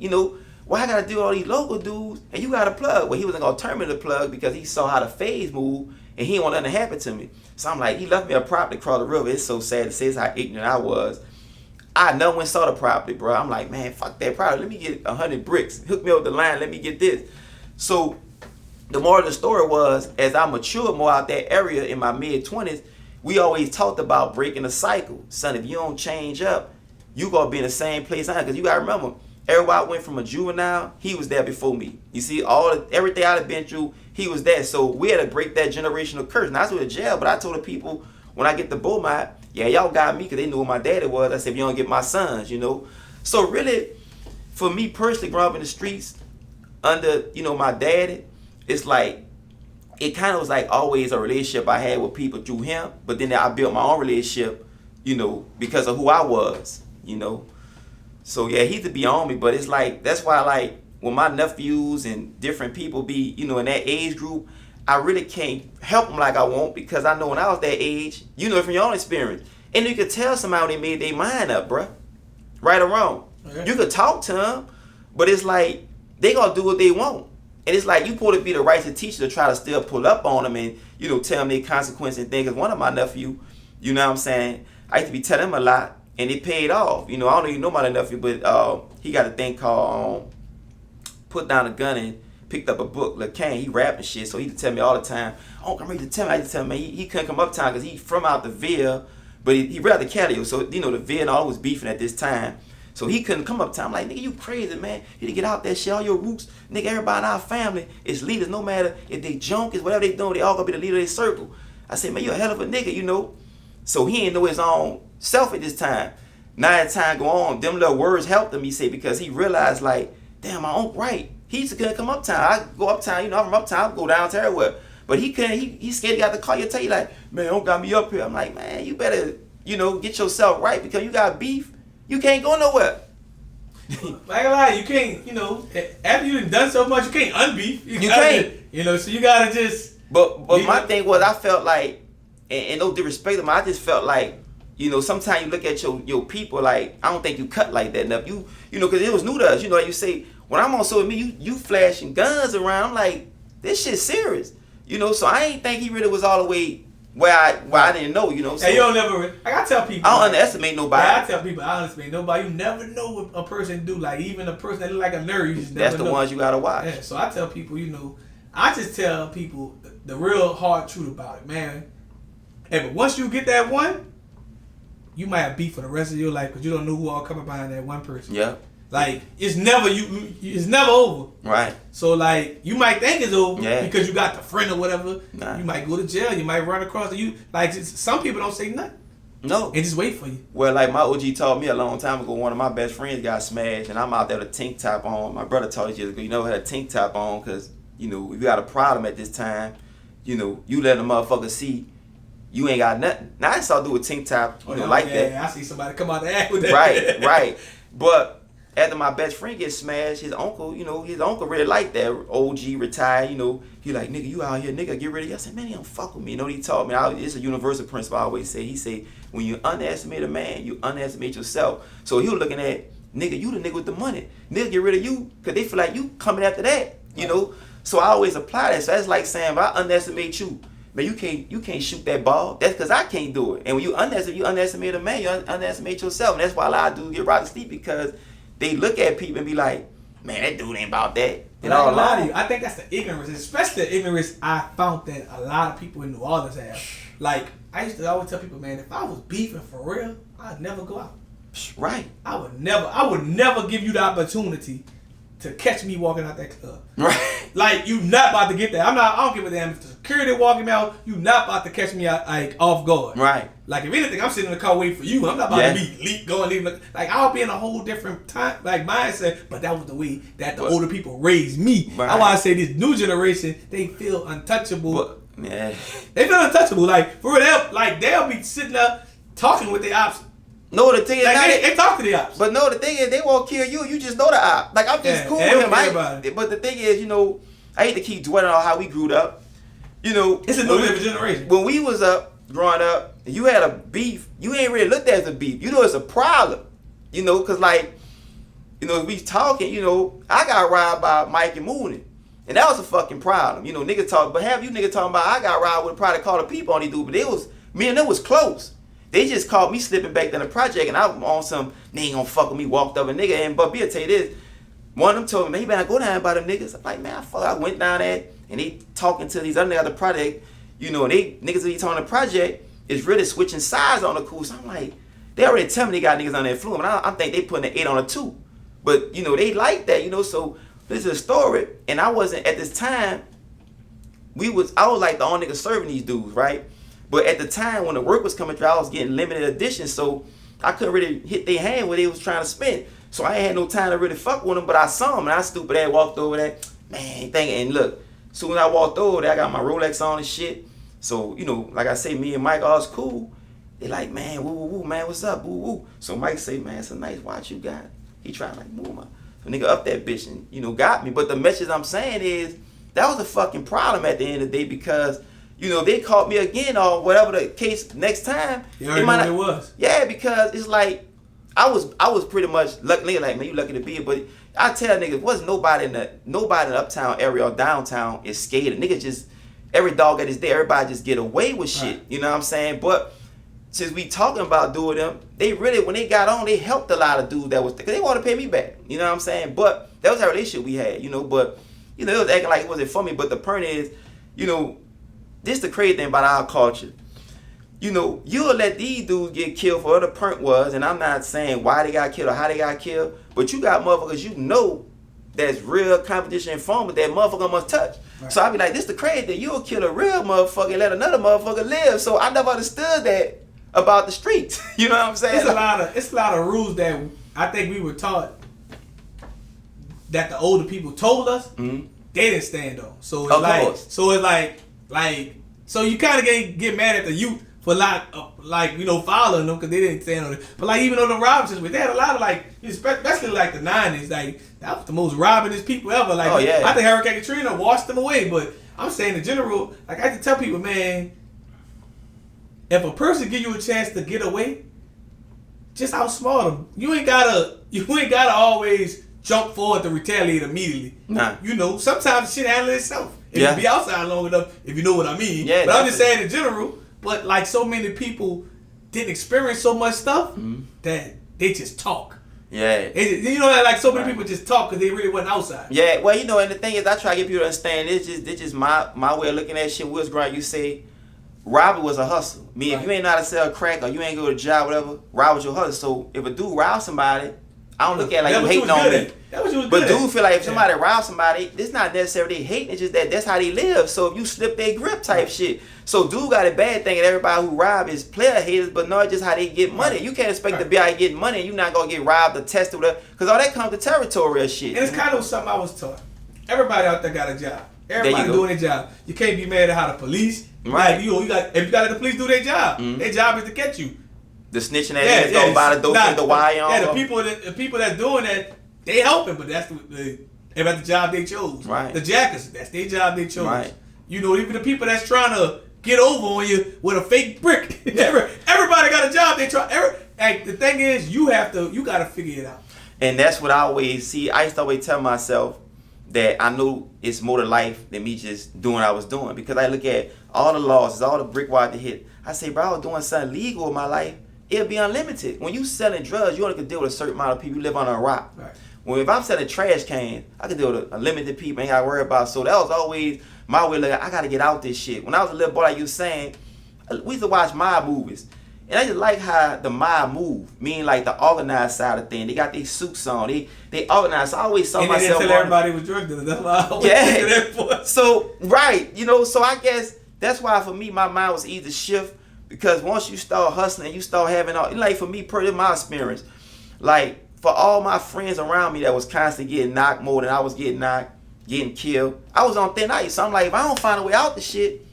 Why I gotta do all these local dudes and you got a plug? Well, he wasn't gonna turn me the plug because he saw how the phase moved and he didn't want nothing to happen to me. So I'm like, he left me a property across the river. It's so sad to say how ignorant I was. I never went saw the property, bro. I'm like, man, fuck that property. Let me get 100 bricks. Hook me up the line. Let me get this. So the moral of the story was, as I matured more out that area in my mid-20s, we always talked about breaking the cycle. Son, if you don't change up, you gonna be in the same place. Because you gotta remember, everybody went from a juvenile, he was there before me. You see, everything I've been through, he was there. So we had to break that generational curse. Now I was to jail, but I told the people when I get the Beaumont, yeah, y'all got me because they knew who my daddy was. I said, if you don't get my sons, So really, for me personally, growing up in the streets under, my daddy, it's like, it kind of was like always a relationship I had with people through him. But then I built my own relationship, because of who I was, So yeah, he to be on me, but it's like, that's why like when my nephews and different people be, in that age group, I really can't help them like I want because I know when I was that age, from your own experience. And you could tell somebody they made their mind up, bruh. Right or wrong. Okay. You could talk to them, but it's like, they gonna do what they want. And it's like, you supposed to be the righteous teacher to try to still pull up on them and, tell them their consequences and things. Because one of my nephew, you know what I'm saying, I used to be telling him a lot. And it paid off. I don't even know about the nephew, but he got a thing called Put Down a Gun and picked up a book. Lil' Kane, he rapping shit, so he used to tell me all the time, oh, I'm ready to tell me. I used to tell him, man, he couldn't come uptown because he from out the Ville, but he read the Cali. So, the Ville and all was beefing at this time. So he couldn't come uptown. I'm like, nigga, you crazy, man. You need to get out that shit, all your roots. Nigga, everybody in our family is leaders. No matter if they junk, is whatever they doing, they all gonna be the leader of their circle. I said, man, you a hell of a nigga, So he ain't know his own self at this time. Now as time go on, them little words helped him, he said, because he realized like, damn, I don't right. He used to couldn't come uptown. I go uptown, I'm from uptown, I go downtown everywhere. But he couldn't, he scared he got the call you tell you like, man, don't got me up here. I'm like, man, you better, get yourself right because you got beef. You can't go nowhere. Like a lie, you can't, after you done so much, you can't unbeef. You can't. So you gotta just. But my thing was, I felt like, and no disrespect to him, I just felt like, sometimes you look at your people like, I don't think you cut like that enough. Because it was new to us. Like you say, when I'm on social media, you flashing guns around. I'm like, this shit's serious. So I ain't think he really was all the way where I didn't know. So hey, you don't never. I tell people. I don't underestimate nobody. I tell people I underestimate nobody. You never know what a person do. Like even a person that look like a nerd, you just never know. That's the ones you gotta watch. Yeah, so I tell people, I just tell people the real hard truth about it, man. Hey, but once you get that one, you might have beef for the rest of your life because you don't know who all coming behind that one person. Yeah. Like it's never over. Right. So like you might think it's over yeah. because you got the friend or whatever. Nah. You might go to jail. You might run across you. Like some people don't say nothing. No. And just wait for you. Well, like my OG taught me a long time ago. One of my best friends got smashed, and I'm out there with a tank top on. My brother taught us years ago, had a tank top on because if you got a problem at this time, you know, you let a motherfucker see you ain't got nothing. Now I saw do a tank top, you know, like that. Yeah, I see somebody come out the act with that. Right. But after my best friend gets smashed, his uncle really liked that. OG retired, you know. He like, nigga, you out here, nigga, get rid of you. I said, man, he don't fuck with me. You know what he taught me? It's a universal principle I always say. He say, when you underestimate a man, you underestimate yourself. So he was looking at, nigga, you the nigga with the money. Nigga, get rid of you, because they feel like you coming after that, you know. So I always apply that. So that's like saying, if I underestimate you, man, you can't shoot that ball. That's because I can't do it. And when you underestimate a man, you underestimate yourself. And that's why a lot of dudes get robbed to sleep, because they look at people and be like, man, that dude ain't about that. And a lot of you, I think that's the ignorance, especially the ignorance I found that a lot of people in New Orleans have. Like, I used to always tell people, man, if I was beefing for real, I'd never go out. Right. I would never give you the opportunity to catch me walking out that club. Right. Like, you not about to get that. I don't give a damn if the security walking me out, you not about to catch me out, like, off guard. Right. Like, if anything, I'm sitting in the car waiting for you. I'm not about to be leaving. Like, I'll be in a whole different time, like, mindset. But that was the way that the older people raised me. Right. I want to say this new generation, they feel untouchable. But, yeah. They feel untouchable. Like, for real, they'll be sitting up talking with their ops. No, the thing is, like, they talk to the ops. But no, the thing is, they won't kill you. You just know the op. Like, I'm just cool with him. But the thing is, you know, I hate to keep dwelling on how we grew up. You know, it's a new different generation. When we was growing up, you had a beef. You ain't really looked at it as a beef. You know, it's a problem. You know, cause like, you know, we talking. You know, I got robbed by Mike and Mooney, and that was a fucking problem. You know, niggas talk, but have you niggas talking about I got robbed with probably call the people on these dudes, but it was me and them was close. They just caught me slipping back in the project, and I was on some, they ain't gonna fuck with me, walked up a nigga, and but Bill tell you this, one of them told me, man, you better go down by them niggas. I'm like, man, I went down there, and they talking to these other niggas the project, you know, and they niggas that he talking the project is really switching sides on the cool. So I'm like, they already tell me they got niggas on their flume, and I think they putting an 8 on a 2. But, you know, they like that, you know, so this is a story, and I wasn't, at this time, I was like the only nigga serving these dudes, right? But at the time when the work was coming through, I was getting limited editions, so I couldn't really hit their hand where they was trying to spend. So I ain't had no time to really fuck with them, but I saw them, and I stupid ass walked over there, man, thinking, and look, as soon as I walked over there, I got my Rolex on and shit. So, you know, like I say, me and Mike, all's cool. They like, man, woo, woo, woo, man, what's up, woo, woo. So Mike say, man, it's a nice watch you got. He trying to like move my nigga up that bitch and, you know, got me. But the message I'm saying is, that was a fucking problem at the end of the day, because you know, they caught me again or whatever the case next time. You already know what it was. Yeah, because it's like, I was pretty much lucky, like, man, you lucky to be here. But I tell niggas, wasn't nobody in the uptown area or downtown is scared. Niggas just, every dog that is there, everybody just get away with shit. Right. You know what I'm saying? But since we talking about doing them, they really, when they got on, they helped a lot of dudes that was, because they want to pay me back. You know what I'm saying? But that was our relationship we had, you know. But, you know, it was acting like it wasn't for me. But the point is, you know, this is the crazy thing about our culture. You know, you'll let these dudes get killed for what the point was, and I'm not saying why they got killed or how they got killed, but you got motherfuckers you know that's real competition informers that motherfucker must touch. Right. So I be like, this the crazy thing. You'll kill a real motherfucker and let another motherfucker live. So I never understood that about the streets. You know what I'm saying? It's a lot of rules that I think we were taught that the older people told us, they didn't stand on. So it's so you kind of get mad at the youth for following them because they didn't stand on it. But like even on the Robinsons, they had a lot of especially like the 90s, like that was the most robbingest people ever. Like I think Hurricane Katrina washed them away. But I'm saying in general, like I have to tell people, man, if a person give you a chance to get away, just outsmart them. You ain't gotta always jump forward to retaliate immediately. Nah. You know, sometimes shit handle itself. If you be outside long enough, if you know what I mean. Yeah, but I'm just saying in general, but like so many people didn't experience so much stuff that they just talk. Yeah. You know, like so many people just talk because they really wasn't outside. Yeah, well, you know, and the thing is, I try to get people to understand, it's just my way of looking at shit. Was growing, you say, robbery was a hustle. If you ain't know how to sell crack or you ain't go to job, whatever, rob was your hustle. So if a dude rob somebody, I don't look at it like you hating on me. But dude feel like if somebody rob somebody, it's not necessarily they hating, it's just that's how they live. So if you slip their grip type shit. So dude got a bad thing, and everybody who rob is player haters, but not just how they get money. You can't expect to be out getting money and you're not gonna get robbed or tested with because all that comes to territorial shit. And it's kind of something I was taught. Everybody out there got a job. Everybody doing their job. You can't be mad at how the police. Right. Like, you got if you got to let the police do their job. Their job is to catch you. The snitching that is going by the dope and the wire on. Yeah, the people that's doing that, they helping, but that's the job they chose. Right. The jackers, that's their job they chose. Right. You know, even the people that's trying to get over on you with a fake brick. Everybody got a job they try. The thing is, you got to figure it out. And that's what I always see. I used to always tell myself that I knew it's more to life than me just doing what I was doing. Because I look at all the losses, all the brick wire to hit. I say, bro, I was doing something legal in my life. It'll be unlimited. When you selling drugs, you only can deal with a certain amount of people. You live on a rock. Right. Well, if I'm selling trash cans, I can deal with unlimited people. Ain't got to worry about. So that was always my way. Like, I got to get out this shit. When I was a little boy, like you was saying, we used to watch mob movies. And I just like how the mob move, meaning like the organized side of things. They got these suits on. They organized. So I always saw myself. And they didn't tell everybody was drug dealers. That's why I always think that for. So, right. You know, so I guess that's why for me, my mind was easy to shift. Because once you start hustling, you start having all, like for me, per my experience, like for all my friends around me that was constantly getting knocked more than I was getting knocked, getting killed, I was on thin ice. So I'm like, if I don't find a way out the shit,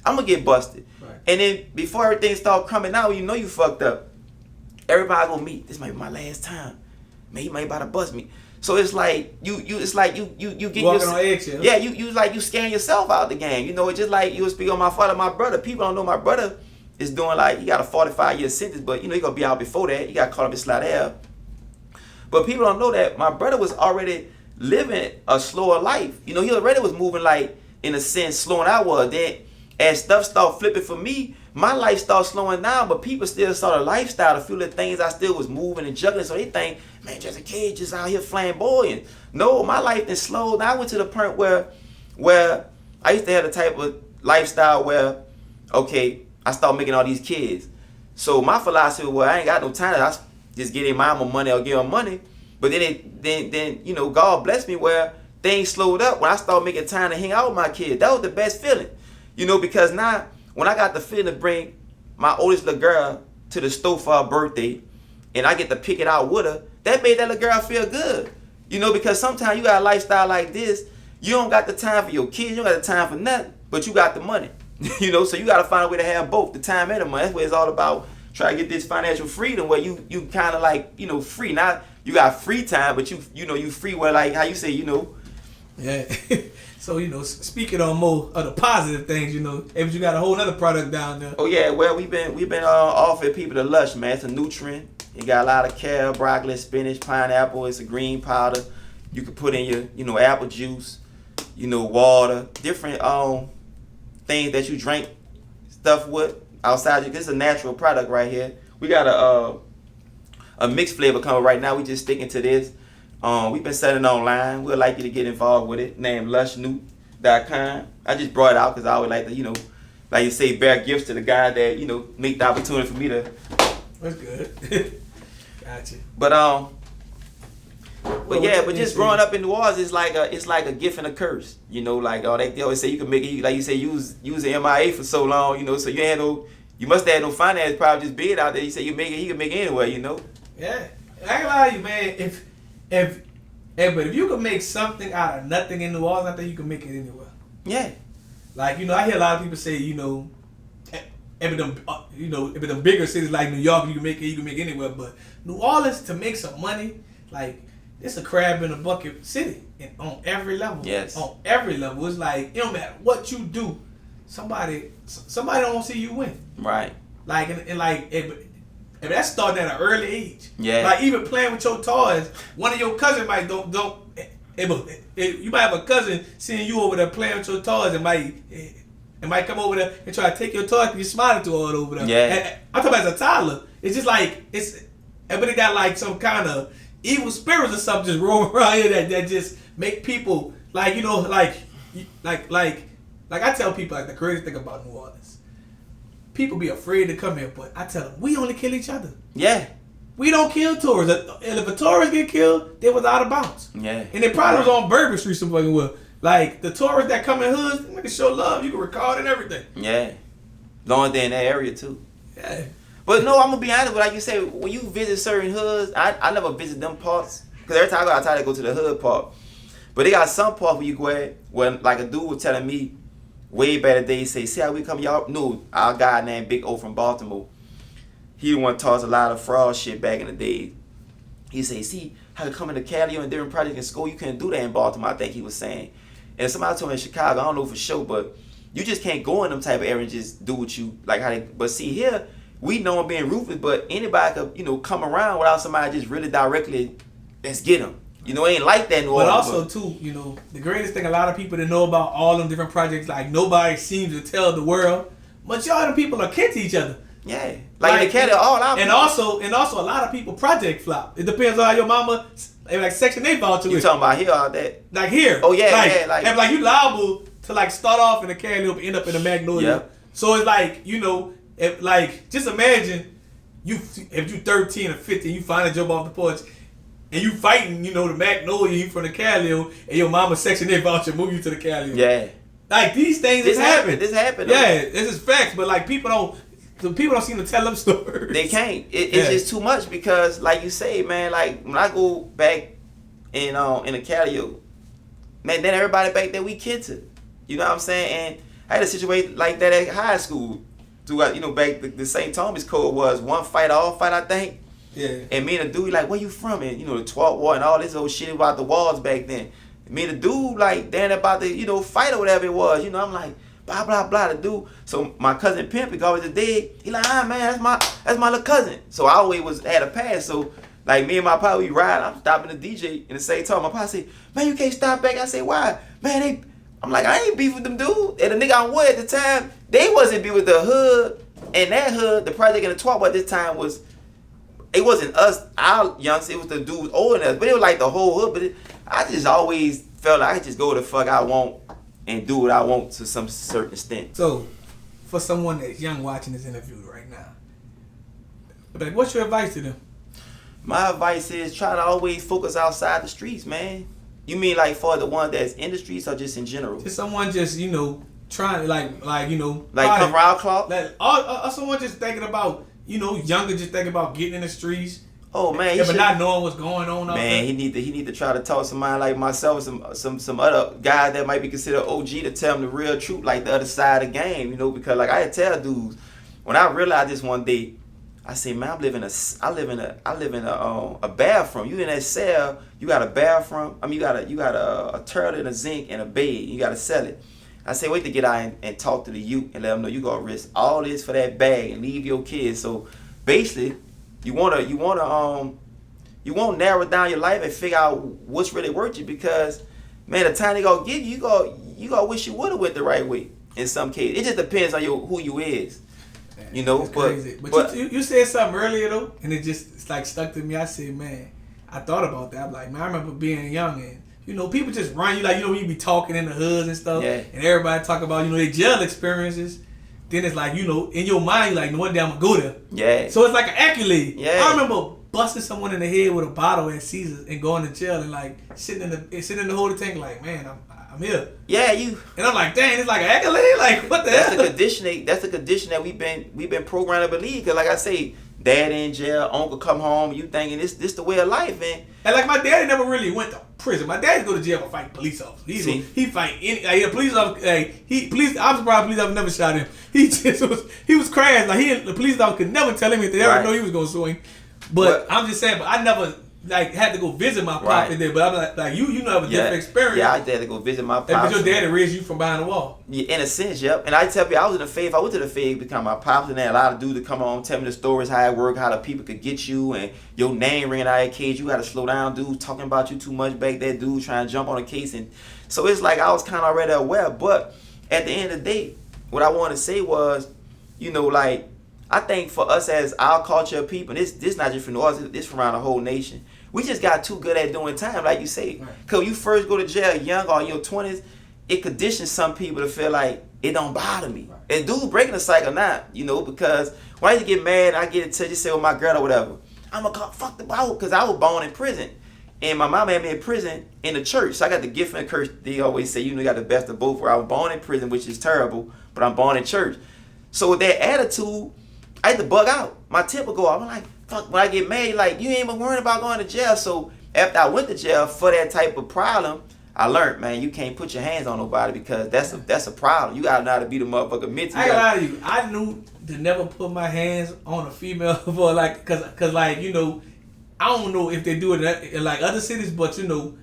I'm going to get busted. Right. And then before everything start coming out, you know you fucked up. Everybody gonna meet. This might be my last time. Man, he might about to bust me. So it's like you get walking on eggshells. Yeah, you scan yourself out the game. You know, it's just like you would speak on my father, my brother. People don't know my brother is doing like he got a 45-year sentence, but you know he gonna be out before that. He got caught up in slight air. But people don't know that my brother was already living a slower life. You know, he already was moving like in a sense slower than I was. Then as stuff started flipping for me, my life started slowing down, but people still saw the lifestyle, the few little things I still was moving and juggling. So they think, man, just a kid just out here flamboyant. No, my life then slowed down. I went to the point where I used to have the type of lifestyle where, okay, I started making all these kids. So my philosophy was, I ain't got no time. I just get in mama money or give her money. But then you know, God blessed me where things slowed up when I started making time to hang out with my kids. That was the best feeling. You know, because now when I got the feeling to bring my oldest little girl to the store for her birthday and I get to pick it out with her, that made that little girl feel good. You know, because sometimes you got a lifestyle like this, you don't got the time for your kids, you don't got the time for nothing, but you got the money. You know, so you got to find a way to have both, the time and the money. That's what it's all about. Try to get this financial freedom where you kind of like, you know, free. Not you got free time, but you know, you free where like how you say, you know. Yeah. So, you know, speaking on more of the positive things, you know, but you got a whole other product down there. Oh yeah, well we've been offering people the Lush, man. It's a nutrient. It got a lot of kale, broccoli, spinach, pineapple. It's a green powder. You can put in your, you know, apple juice, you know, water, different things that you drink stuff with outside. This is a natural product right here. We got a mixed flavor coming right now. We just sticking to this. We've been selling online. We'd like you to get involved with it. Named lushnoot.com. I just brought it out because I always like to, you know, like you say, bear gifts to the guy that, you know, make the opportunity for me to. That's good. Gotcha. But just growing up in New Orleans, it's like a gift and a curse. You know, like they always say you can make it. Like you say, you was an MIA for so long. You know, so you must have had no finance problem just being out there. You say you can make it anywhere. You know. Yeah, I can lie to you, man. But if you can make something out of nothing in New Orleans, I think you can make it anywhere. Yeah. Like, you know, I hear a lot of people say, you know, if them bigger cities like New York, you can make it anywhere. But New Orleans, to make some money, like, it's a crab in a bucket city, and on every level. Yes. On every level, it's like it don't matter what you do, somebody don't want to see you win. Right. Like and that's starting at an early age. Yeah. Like even playing with your toys, one of your cousins might you might have a cousin seeing you over there playing with your toys and might come over there and try to take your toys because you're smiling too hard over there. Yeah. And I'm talking about as a toddler. It's just like but it got like some kind of evil spirits or something just roaming around here that just make people like, you know, like I tell people, like, the crazy thing about New Orleans. People be afraid to come here, but I tell them, we only kill each other. Yeah. We don't kill tourists. And if a tourist get killed, they was out of bounds. Yeah. And they probably was on Bourbon Street some fucking well. Like, the tourists that come in hoods, they can show love. You can record and everything. Yeah. Long day in that area, too. Yeah. But no, I'm going to be honest with you. Like you say, when you visit certain hoods, I never visit them parts. Because every time I go, I try to go to the hood part. But they got some parts where you go ahead, when like a dude was telling me way back in the day, he say, see how we come, y'all know our guy named Big O from Baltimore. He the one taught us a lot of fraud shit back in the day. He say, see how you come into Cali and different projects in school, you couldn't do that in Baltimore, I think he was saying. And somebody told me in Chicago, I don't know for sure, but you just can't go in them type of areas and just do what you like how they. But see here, we know I'm being ruthless, but anybody could come around without somebody just really directly, let's get them. It ain't like that in New But Orleans. also too, the greatest thing a lot of people that know about all them different projects, like nobody seems to tell the world, but y'all them people are kin to each other. Yeah, like in the Cali, all out. And also a lot of people project flop. It depends on how your mama like Section 8 voucher. You talking about here all that? Like here. Oh yeah, and like you liable to like start off in the Cali and end up in the Magnolia. Yep. So it's like if like just imagine if you 13 or 15, you find a job off the porch. And you fighting, the Magnolia, you from the Cali, and your mama Section 8 voucher move you to the Cali. Yeah. Like these things just happen. This happened. Yeah, this is facts. But like people don't seem to tell them stories. They can't. It's just too much because, like you say, man. Like when I go back in the Cali, man, then everybody back there we kids it. You know what I'm saying? And I had a situation like that at high school. Throughout, back the St. Thomas code was one fight, all fight, I think. Yeah. And me and the dude, like, where you from? And, the 12th Ward and all this old shit about the walls back then. Me and the dude, like, damn about the, fight or whatever it was. I'm like, blah, blah, blah, the dude. So my cousin Pimp, he always a dead. He like, man, that's my little cousin. So I always had a pass. So, like, me and my pop, we ride. I'm stopping the DJ in the same time. My pop say, man, you can't stop back. I say, why? Man, I'm like, I ain't beef with them dudes. And the nigga I'm with at the time, they wasn't beef with the hood. And that hood, the project in the 12th Ward at this time was, it wasn't us, our youngsters, it was the dudes older than us. But it was like the whole hood. But I just always felt like I could just go the fuck I want and do what I want to some certain extent. So, for someone that's young watching this interview right now, like, what's your advice to them? My advice is try to always focus outside the streets, man. You mean like for the one that's in the streets or just in general? Just someone just, trying like probably, come around clock? Or someone just thinking about, younger, just thinking about getting in the streets. Oh man, but not knowing what's going on out there. Man, he need to try to talk to somebody like myself, some other guy that might be considered OG to tell him the real truth, like the other side of the game, because like I tell dudes, when I realized this one day, I say, man, I live in a bathroom. You in that cell, you got a bathroom. I mean, you got a toilet and a zinc and a bed. You got to sell it. I say, wait to get out and talk to the youth and let them know you gonna risk all this for that bag and leave your kids. So basically, you wanna narrow down your life and figure out what's really worth you, because man, the time they gonna give you gonna wish you would have went the right way. In some cases, it just depends on who you is. It's crazy. But you said something earlier though, and it's like stuck to me. I said, man, I thought about that. I'm like, man, I remember being young and people just run you like, you be talking in the hoods and stuff, and everybody talk about, their jail experiences. Then it's like, in your mind, you're like, no, one day I'm gonna go there. Yeah. So it's like an accolade. Yeah. I remember busting someone in the head with a bottle at Caesars and going to jail and like sitting in the holding tank like, man, I'm here. Yeah, And I'm like, dang, it's like an accolade. Like, what the hell? That's the condition that we've been programmed to believe. Cause like I say, dad in jail, uncle come home, you thinking this the way of life, man. And like my daddy never really went to prison. My daddy go to jail for fighting police officers. He fight any a police officer. I'm surprised police officer never shot him. He was crazy. Like the police officer could never tell him if they ever know he was gonna swing. But I'm just saying. But I never had to go visit my pop in there. But I'm like you have a different experience. Yeah, I had to go visit my pop. Because your daddy raised you from behind the wall. Yeah, in a sense, yep. And I tell you, I was in the faith. I went to the faith because my pops and that. A lot of dudes to come on, tell me the stories, how it worked, how the people could get you, and your name ringing out of your cage. You got to slow down, dude. Talking about you too much back there, dude. Trying to jump on a case, and so it's like I was kind of already aware. But at the end of the day, what I wanted to say was, like I think for us as our culture of people, this not just from New Orleans, this from around the whole nation. We just got too good at doing time, like you say. Because when you first go to jail young or in your 20s, it conditions some people to feel like it don't bother me. And dude breaking the cycle not, because when I used to get mad, I get to just say with my girl or whatever, I'm going to fuck the ball because I was born in prison. And my mama had me in prison in the church. So I got the gift and the curse. They always say, you got the best of both. Where I was born in prison, which is terrible, but I'm born in church. So with that attitude, I had to bug out. My temper go off. I'm like, fuck, when I get mad, like, you ain't even worrying about going to jail. So after I went to jail for that type of problem, I learned, man, you can't put your hands on nobody because that's a problem. You gotta know how to be the motherfucker mentally. I ain't gonna lie to you. I knew to never put my hands on a female for like, cause like, you know, I don't know if they do it in like other cities, but you know,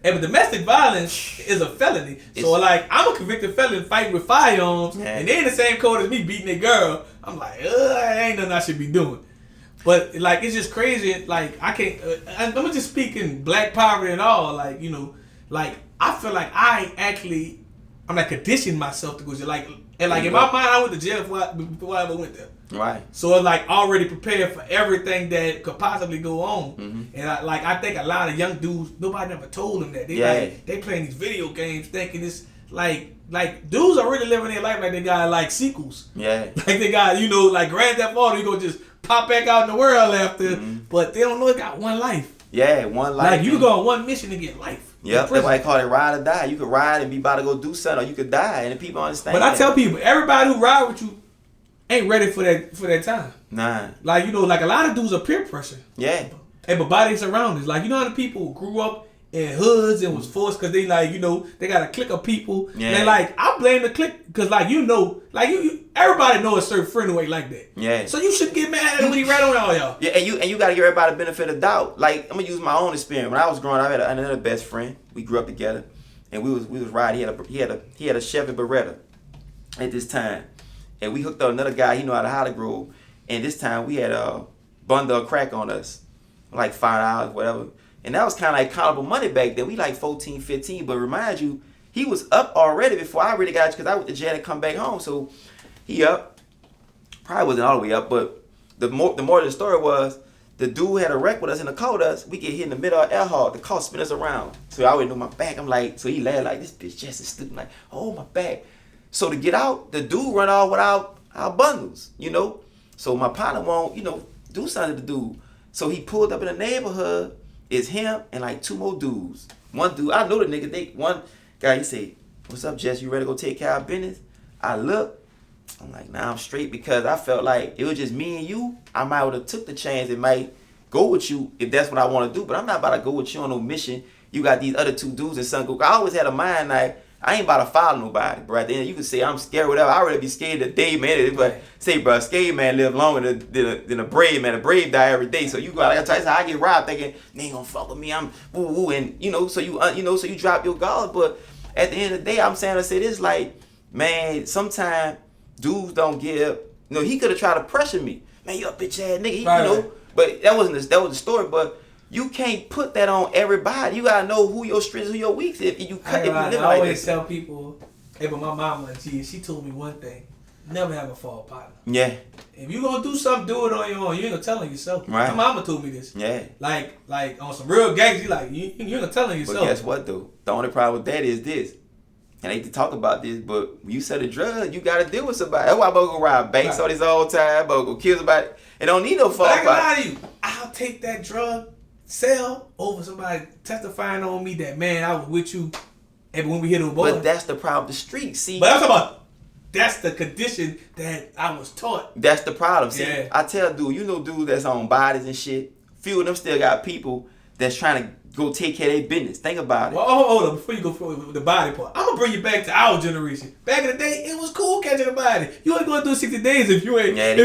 and domestic violence is a felony. So like, I'm a convicted felon fighting with firearms, and they in the same code as me beating a girl. I'm like, ain't nothing I should be doing. But like, it's just crazy. Like, I can't. I'm just speaking black poverty and all. Like, you know, like I feel like I'm like conditioning myself to go to like, and like in my mind, I went to jail before I ever went there. Right. So it's like already prepared for everything that could possibly go on. Mm-hmm. And I think a lot of young dudes, nobody never told them that. They playing these video games thinking it's like dudes are really living their life like they got like sequels. Yeah. Like they got, you know, like Grand Theft Auto, you gonna just pop back out in the world after, but they don't know it got one life. Yeah, one life. Like you go on one mission to get life. Yep, that's why they call it ride or die. You could ride and be about to go do something, or you could die, and the people understand. But I tell people, everybody who ride with you ain't ready for that time. Nah. Like, you know, like a lot of dudes are peer pressure. Yeah. And but by their surroundings. Like, you know how the people grew up in hoods and was forced because they like, you know, they got a clique of people. Yeah. And like, I blame the clique because like, you know, like you everybody know a certain friend who ain't like that. Yeah. So you shouldn't get mad at him when he rat on all y'all. Yeah, and you gotta give everybody the benefit of the doubt. Like, I'm gonna use my own experience. When I was growing up, I had another best friend. We grew up together, and we was riding. He had a Chevy Beretta at this time. And we hooked up another guy, he knew how to Holly Grove. And this time we had a bundle of crack on us, like $5, whatever. And that was kind of like countable money back then. We like 14, 15. But remind you, he was up already before I really got, because I went to jail and come back home. So he up. Probably wasn't all the way up, but the more of the story was, the dude had a wreck with us and the called us. We get hit in the middle of air hard. The car spin us around. So I already know my back. I'm like, so he laughed like, this bitch Jessie stupid. Like, oh, my back. So to get out, the dude run off without our bundles, you know. So my partner won't, you know, do something to the dude. So he pulled up in the neighborhood. It's him and like two more dudes. One dude, I know the nigga. One guy, he said, "What's up, Jess? You ready to go take care of business?" I look. I'm like, nah, I'm straight, because I felt like it was just me and you. I might would have took the chance. It might go with you if that's what I want to do. But I'm not about to go with you on no mission. You got these other two dudes and son. I always had a mind like, I ain't about to follow nobody, bro. At the end, you can say I'm scared, whatever. I'd rather be scared today, man. But say, bro, a scared man live longer than a brave man. A brave die every day. So you go, like I get robbed thinking they ain't gonna fuck with me. I'm woo woo, and you know, so you drop your guard. But at the end of the day, I'm saying to say this, like, man, sometimes dudes don't give. You know, he could have tried to pressure me, man. You a bitch ass nigga, right, you know. But that was the story, but. You can't put that on everybody. You gotta know who your strengths, who your weaknesses. If you live I like always tell people, hey, but my mama, she told me one thing: never have a fall partner. Yeah. If you gonna do something, do it on your own. You ain't gonna tell on yourself. Right. My mama told me this. Yeah. Like on some real gangs, you like you ain't gonna tell on yourself. But guess what though? The only problem with that is this. And I hate to talk about this, but when you sell a drug, you gotta deal with somebody. That's why I'm gonna go ride banks all this whole time. I'm gonna go kill somebody. And don't need no fall partner. I ain't gonna lie to you. I'll take that drug sell over somebody testifying on me that, man, I was with you, and when we hit them boys. But that's the problem. The street, see. But I'm talking about, that's the condition that I was taught. That's the problem. See, I tell dude, you know dudes that's on bodies and shit. Few of them still got people that's trying to go take care of their business. Think about it. Well, hold on. Before you go for the body part, I'm going to bring you back to our generation. Back in the day, it was cool catching a body. You ain't going to do 60 days if you ain't have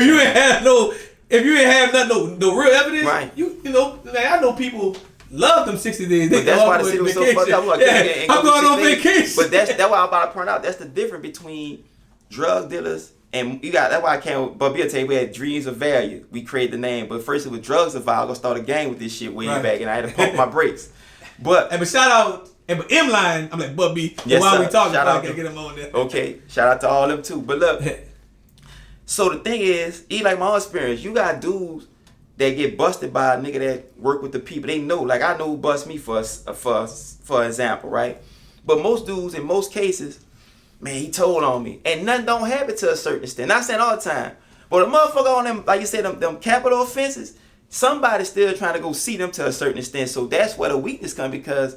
nothing, no real evidence. Right. You know, man, I know people love them 60 days. But that's why the city was so fucked up. I'm going on vacation. But that's why I'm about to point out. That's the difference between drug dealers and you got. That's why I came. But Bill tell you we had dreams of value. We created the name. But first it was drugs of value. I'm gonna start a gang with this shit way back, and I had to pump my brakes. But shout out. And but M line, I'm like, but B. Yes, while we talking, I gotta get him on there. Okay, shout out to all them too. But look. So the thing is, like my own experience, you got dudes that get busted by a nigga that work with the people. They know, like I know who bust me for example, right? But most dudes, in most cases, man, he told on me. And nothing don't happen to a certain extent. Not saying all the time. But a motherfucker on them, like you said, them capital offenses, somebody's still trying to go see them to a certain extent. So that's where the weakness comes, because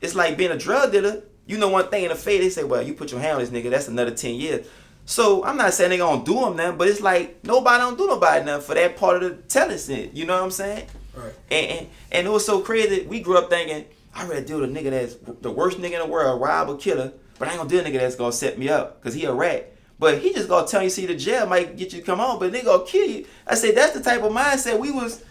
it's like being a drug dealer. You know one thing in the fed, they say, well, you put your hand on this nigga, that's another 10 years. So I'm not saying they gonna do them nothing, but it's like nobody don't do nobody nothing for that part of the telling scene. You know what I'm saying? Right. And it was so crazy. We grew up thinking, I'd rather deal with a nigga that's the worst nigga in the world, rob or killer, but I ain't gonna deal with a nigga that's gonna set me up, because he a rat. But he just gonna tell you, see, the jail might get you to come on, but they gonna kill you. I say, that's the type of mindset we was.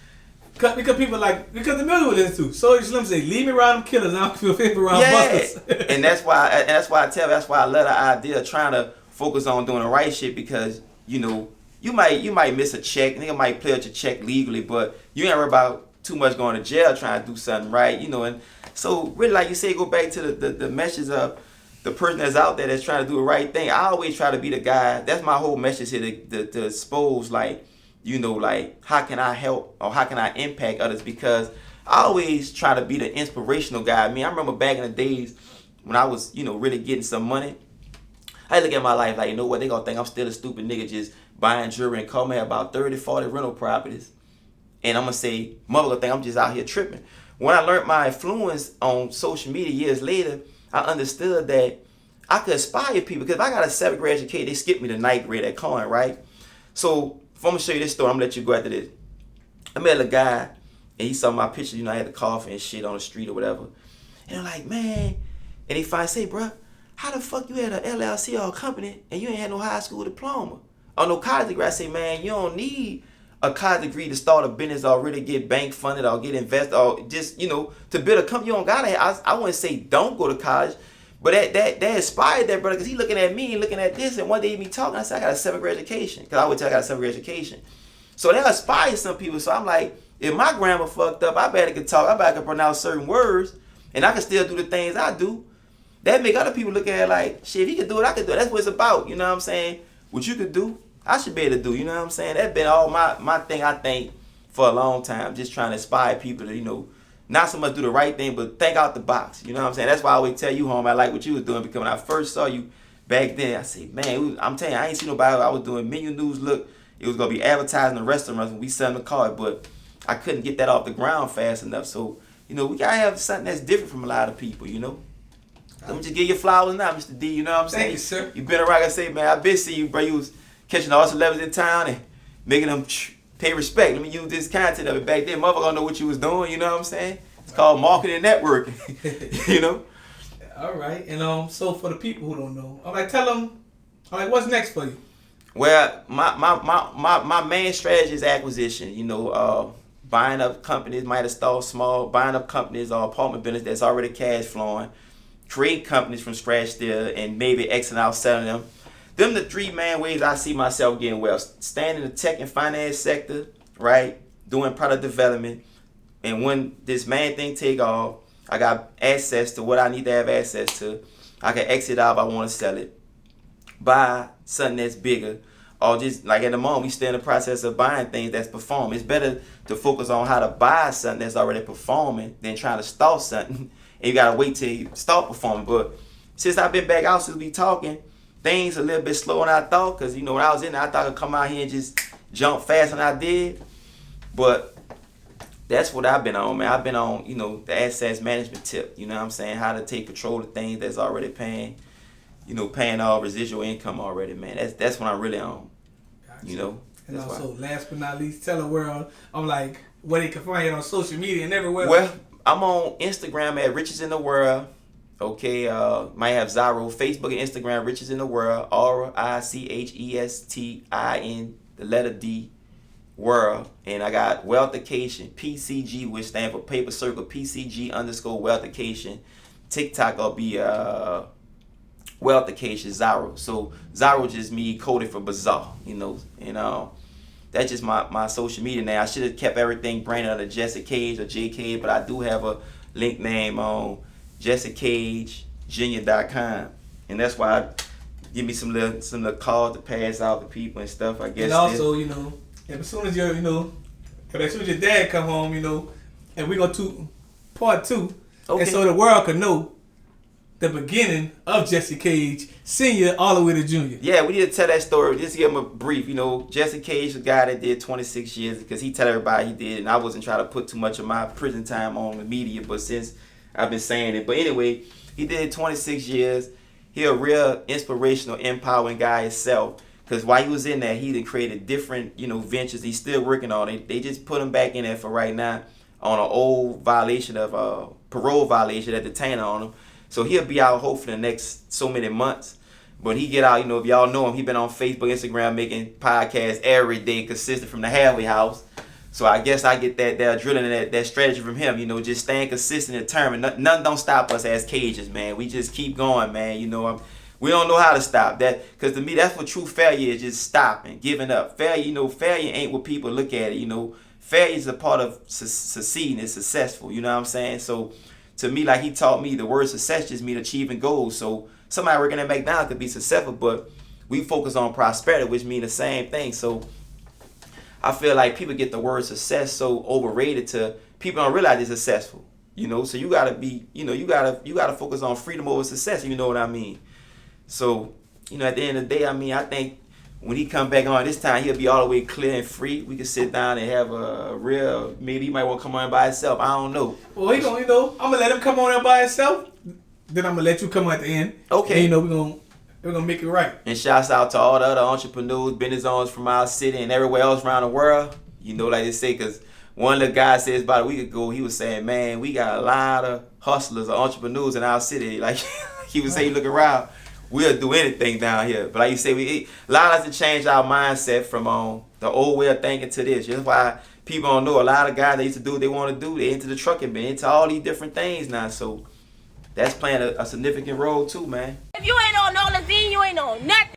Because people because the million with this too. So Slim say, leave me around them killers, I don't feel favorite around busters. And that's why I love the idea of trying to focus on doing the right shit, because, you know, you might miss a check, nigga might play out your check legally, but you ain't worry about too much going to jail trying to do something right, you know. And so really, like you say, go back to the message of the person that's out there that's trying to do the right thing. I always try to be the guy. That's my whole message here, to expose, like, you know, like, how can I help or how can I impact others? Because I always try to be the inspirational guy. I mean, I remember back in the days when I was, you know, really getting some money. I look at my life like, you know what, they gonna think I'm still a stupid nigga just buying jewelry and call me about 30, 40 rental properties. And I'm gonna say, mother gonna think I'm just out here tripping. When I learned my influence on social media years later, I understood that I could inspire people. Because if I got a 7th grade education, they skipped me to 9th grade at Cohen, right? So if I'm gonna show you this story, I'm gonna let you go after this. I met a guy, and he saw my picture, you know, I had the coffee and shit on the street or whatever. And I'm like, man, and he finally say, bruh, how the fuck you had an LLC or a company and you ain't had no high school diploma or no college degree? I say, man, you don't need a college degree to start a business or really get bank funded or get invested or just, you know, to build a company. You don't gotta. I wouldn't say don't go to college, but that inspired that brother, because he looking at me and looking at this, and one day he be talking. I said, I got a 7th grade education, because I would tell I got a 7th grade education. So that inspires some people. So I'm like, if my grammar fucked up, I better can talk. I better can pronounce certain words, and I can still do the things I do. That make other people look at it like, shit, if he could do it, I could do it. That's what it's about, you know what I'm saying? What you could do, I should be able to do, you know what I'm saying? That's been all my thing, I think, for a long time, just trying to inspire people to, you know, not so much do the right thing, but think out the box, you know what I'm saying? That's why I always tell you, home, I like what you was doing, because when I first saw you back then, I said, man, I'm telling you, I ain't seen nobody. I was doing menu news, look, it was going to be advertising the restaurants when we selling the card, but I couldn't get that off the ground fast enough. So, you know, we got to have something that's different from a lot of people, you know? Let me just give you flowers now, Mr. D. You know what I'm saying? Thank you, sir. You been around. I say, man, I been seeing you, bro. You was catching all the celebrities in town and making them pay respect. Let me use this content of it. Back then, motherfucker don't know what you was doing. You know what I'm saying? It's called marketing and networking. You know. All right, and so for the people who don't know, I'm like, tell them, I'm like, what's next for you? Well, my main strategy is acquisition. You know, buying up companies, might have start small, buying up companies or apartment business that's already cash flowing. Create companies from scratch there and maybe exit out, selling them. Them the 3 main ways I see myself getting well. Staying in the tech and finance sector, right? Doing product development. And when this main thing take off, I got access to what I need to have access to. I can exit out if I want to sell it. Buy something that's bigger. Or just, like at the moment, we still in the process of buying things that's performing. It's better to focus on how to buy something that's already performing than trying to start something. And you gotta wait till you start performing. But since I've been back out, since we talking, things a little bit slower than I thought. Cause you know when I was in there, I thought I'd come out here and just jump fast, and I did. But that's what I've been on, man. I've been on, you know, the assets management tip. You know what I'm saying? How to take control of things that's already paying, you know, paying all residual income already, man. That's what I'm really on. Gotcha. You know. And also, last but not least, tell the world, I'm like, where they can find you on social media and everywhere. Well, I'm on Instagram at Riches in the World. Okay, might have Zyro. Facebook and Instagram, Riches in the World. RICHESTIN, the letter D, World. And I got Wealthication, PCG, which stands for Paper Circle, PCG _ Wealthication. TikTok will be Wealthication, Zyro. So Zyro just me coded for Bizarre, you know. And that's just my social media now. I should have kept everything branded under Jessie Cage or JK, but I do have a link name on JessieCageJr.com, and that's why I give me some little calls to pass out to people and stuff. I guess. And also, you know, as soon as your dad come home, you know, and we go to part 2, okay. And so the world can know the beginning of Jessie Cage, Senior, all the way to Junior. Yeah, we need to tell that story. Just to give him a brief. You know, Jessie Cage, the guy that did 26 years, because he tell everybody he did, and I wasn't trying to put too much of my prison time on the media, but since I've been saying it. But anyway, he did 26 years. He a real inspirational, empowering guy himself. Because while he was in there, he done created different, you know, ventures he's still working on. They just put him back in there for right now on an old violation of parole violation, that detainer on him. So he'll be out hopefully the next so many months. But he get out, you know, if y'all know him, he been on Facebook, Instagram, making podcasts every day, consistent from the halfway house. So I guess I get that drilling and that strategy from him, you know, just staying consistent and determined. Nothing don't stop us as Cajuns, man. We just keep going, man. You know, we don't know how to stop that, because to me, that's what true failure is, just stopping, giving up. Failure, you know, failure ain't what people look at it, you know. Failure is a part of succeeding and successful, you know what I'm saying? So to me, like he taught me, the word success just means achieving goals. So somebody working at McDonald's could be successful, but we focus on prosperity, which means the same thing. So I feel like people get the word success so overrated to people don't realize they're successful, you know. So you gotta be, you know, you gotta focus on freedom over success. You know what I mean? So, you know, at the end of the day, I mean, I think when he come back on this time, he'll be all the way clear and free. We can sit down and have a real, maybe he might want to come on by himself. I don't know. Well, he gonna, you know, I'm gonna let him come on in by himself. Then I'm gonna let you come at the end. Okay. And, you know, we're gonna make it right. And shouts out to all the other entrepreneurs, business owners from our city and everywhere else around the world. You know, like they say, because one of the guys says about a week ago, he was saying, man, we got a lot of hustlers or entrepreneurs in our city. Like he would say, look around. We'll do anything down here. But like you say, we allow us to change our mindset from the old way of thinking to this. That's why people don't know a lot of guys that used to do what they want to do. They into the trucking, man, into all these different things now. So that's playing a significant role too, man. If you ain't on Nolazine, you ain't on nothing.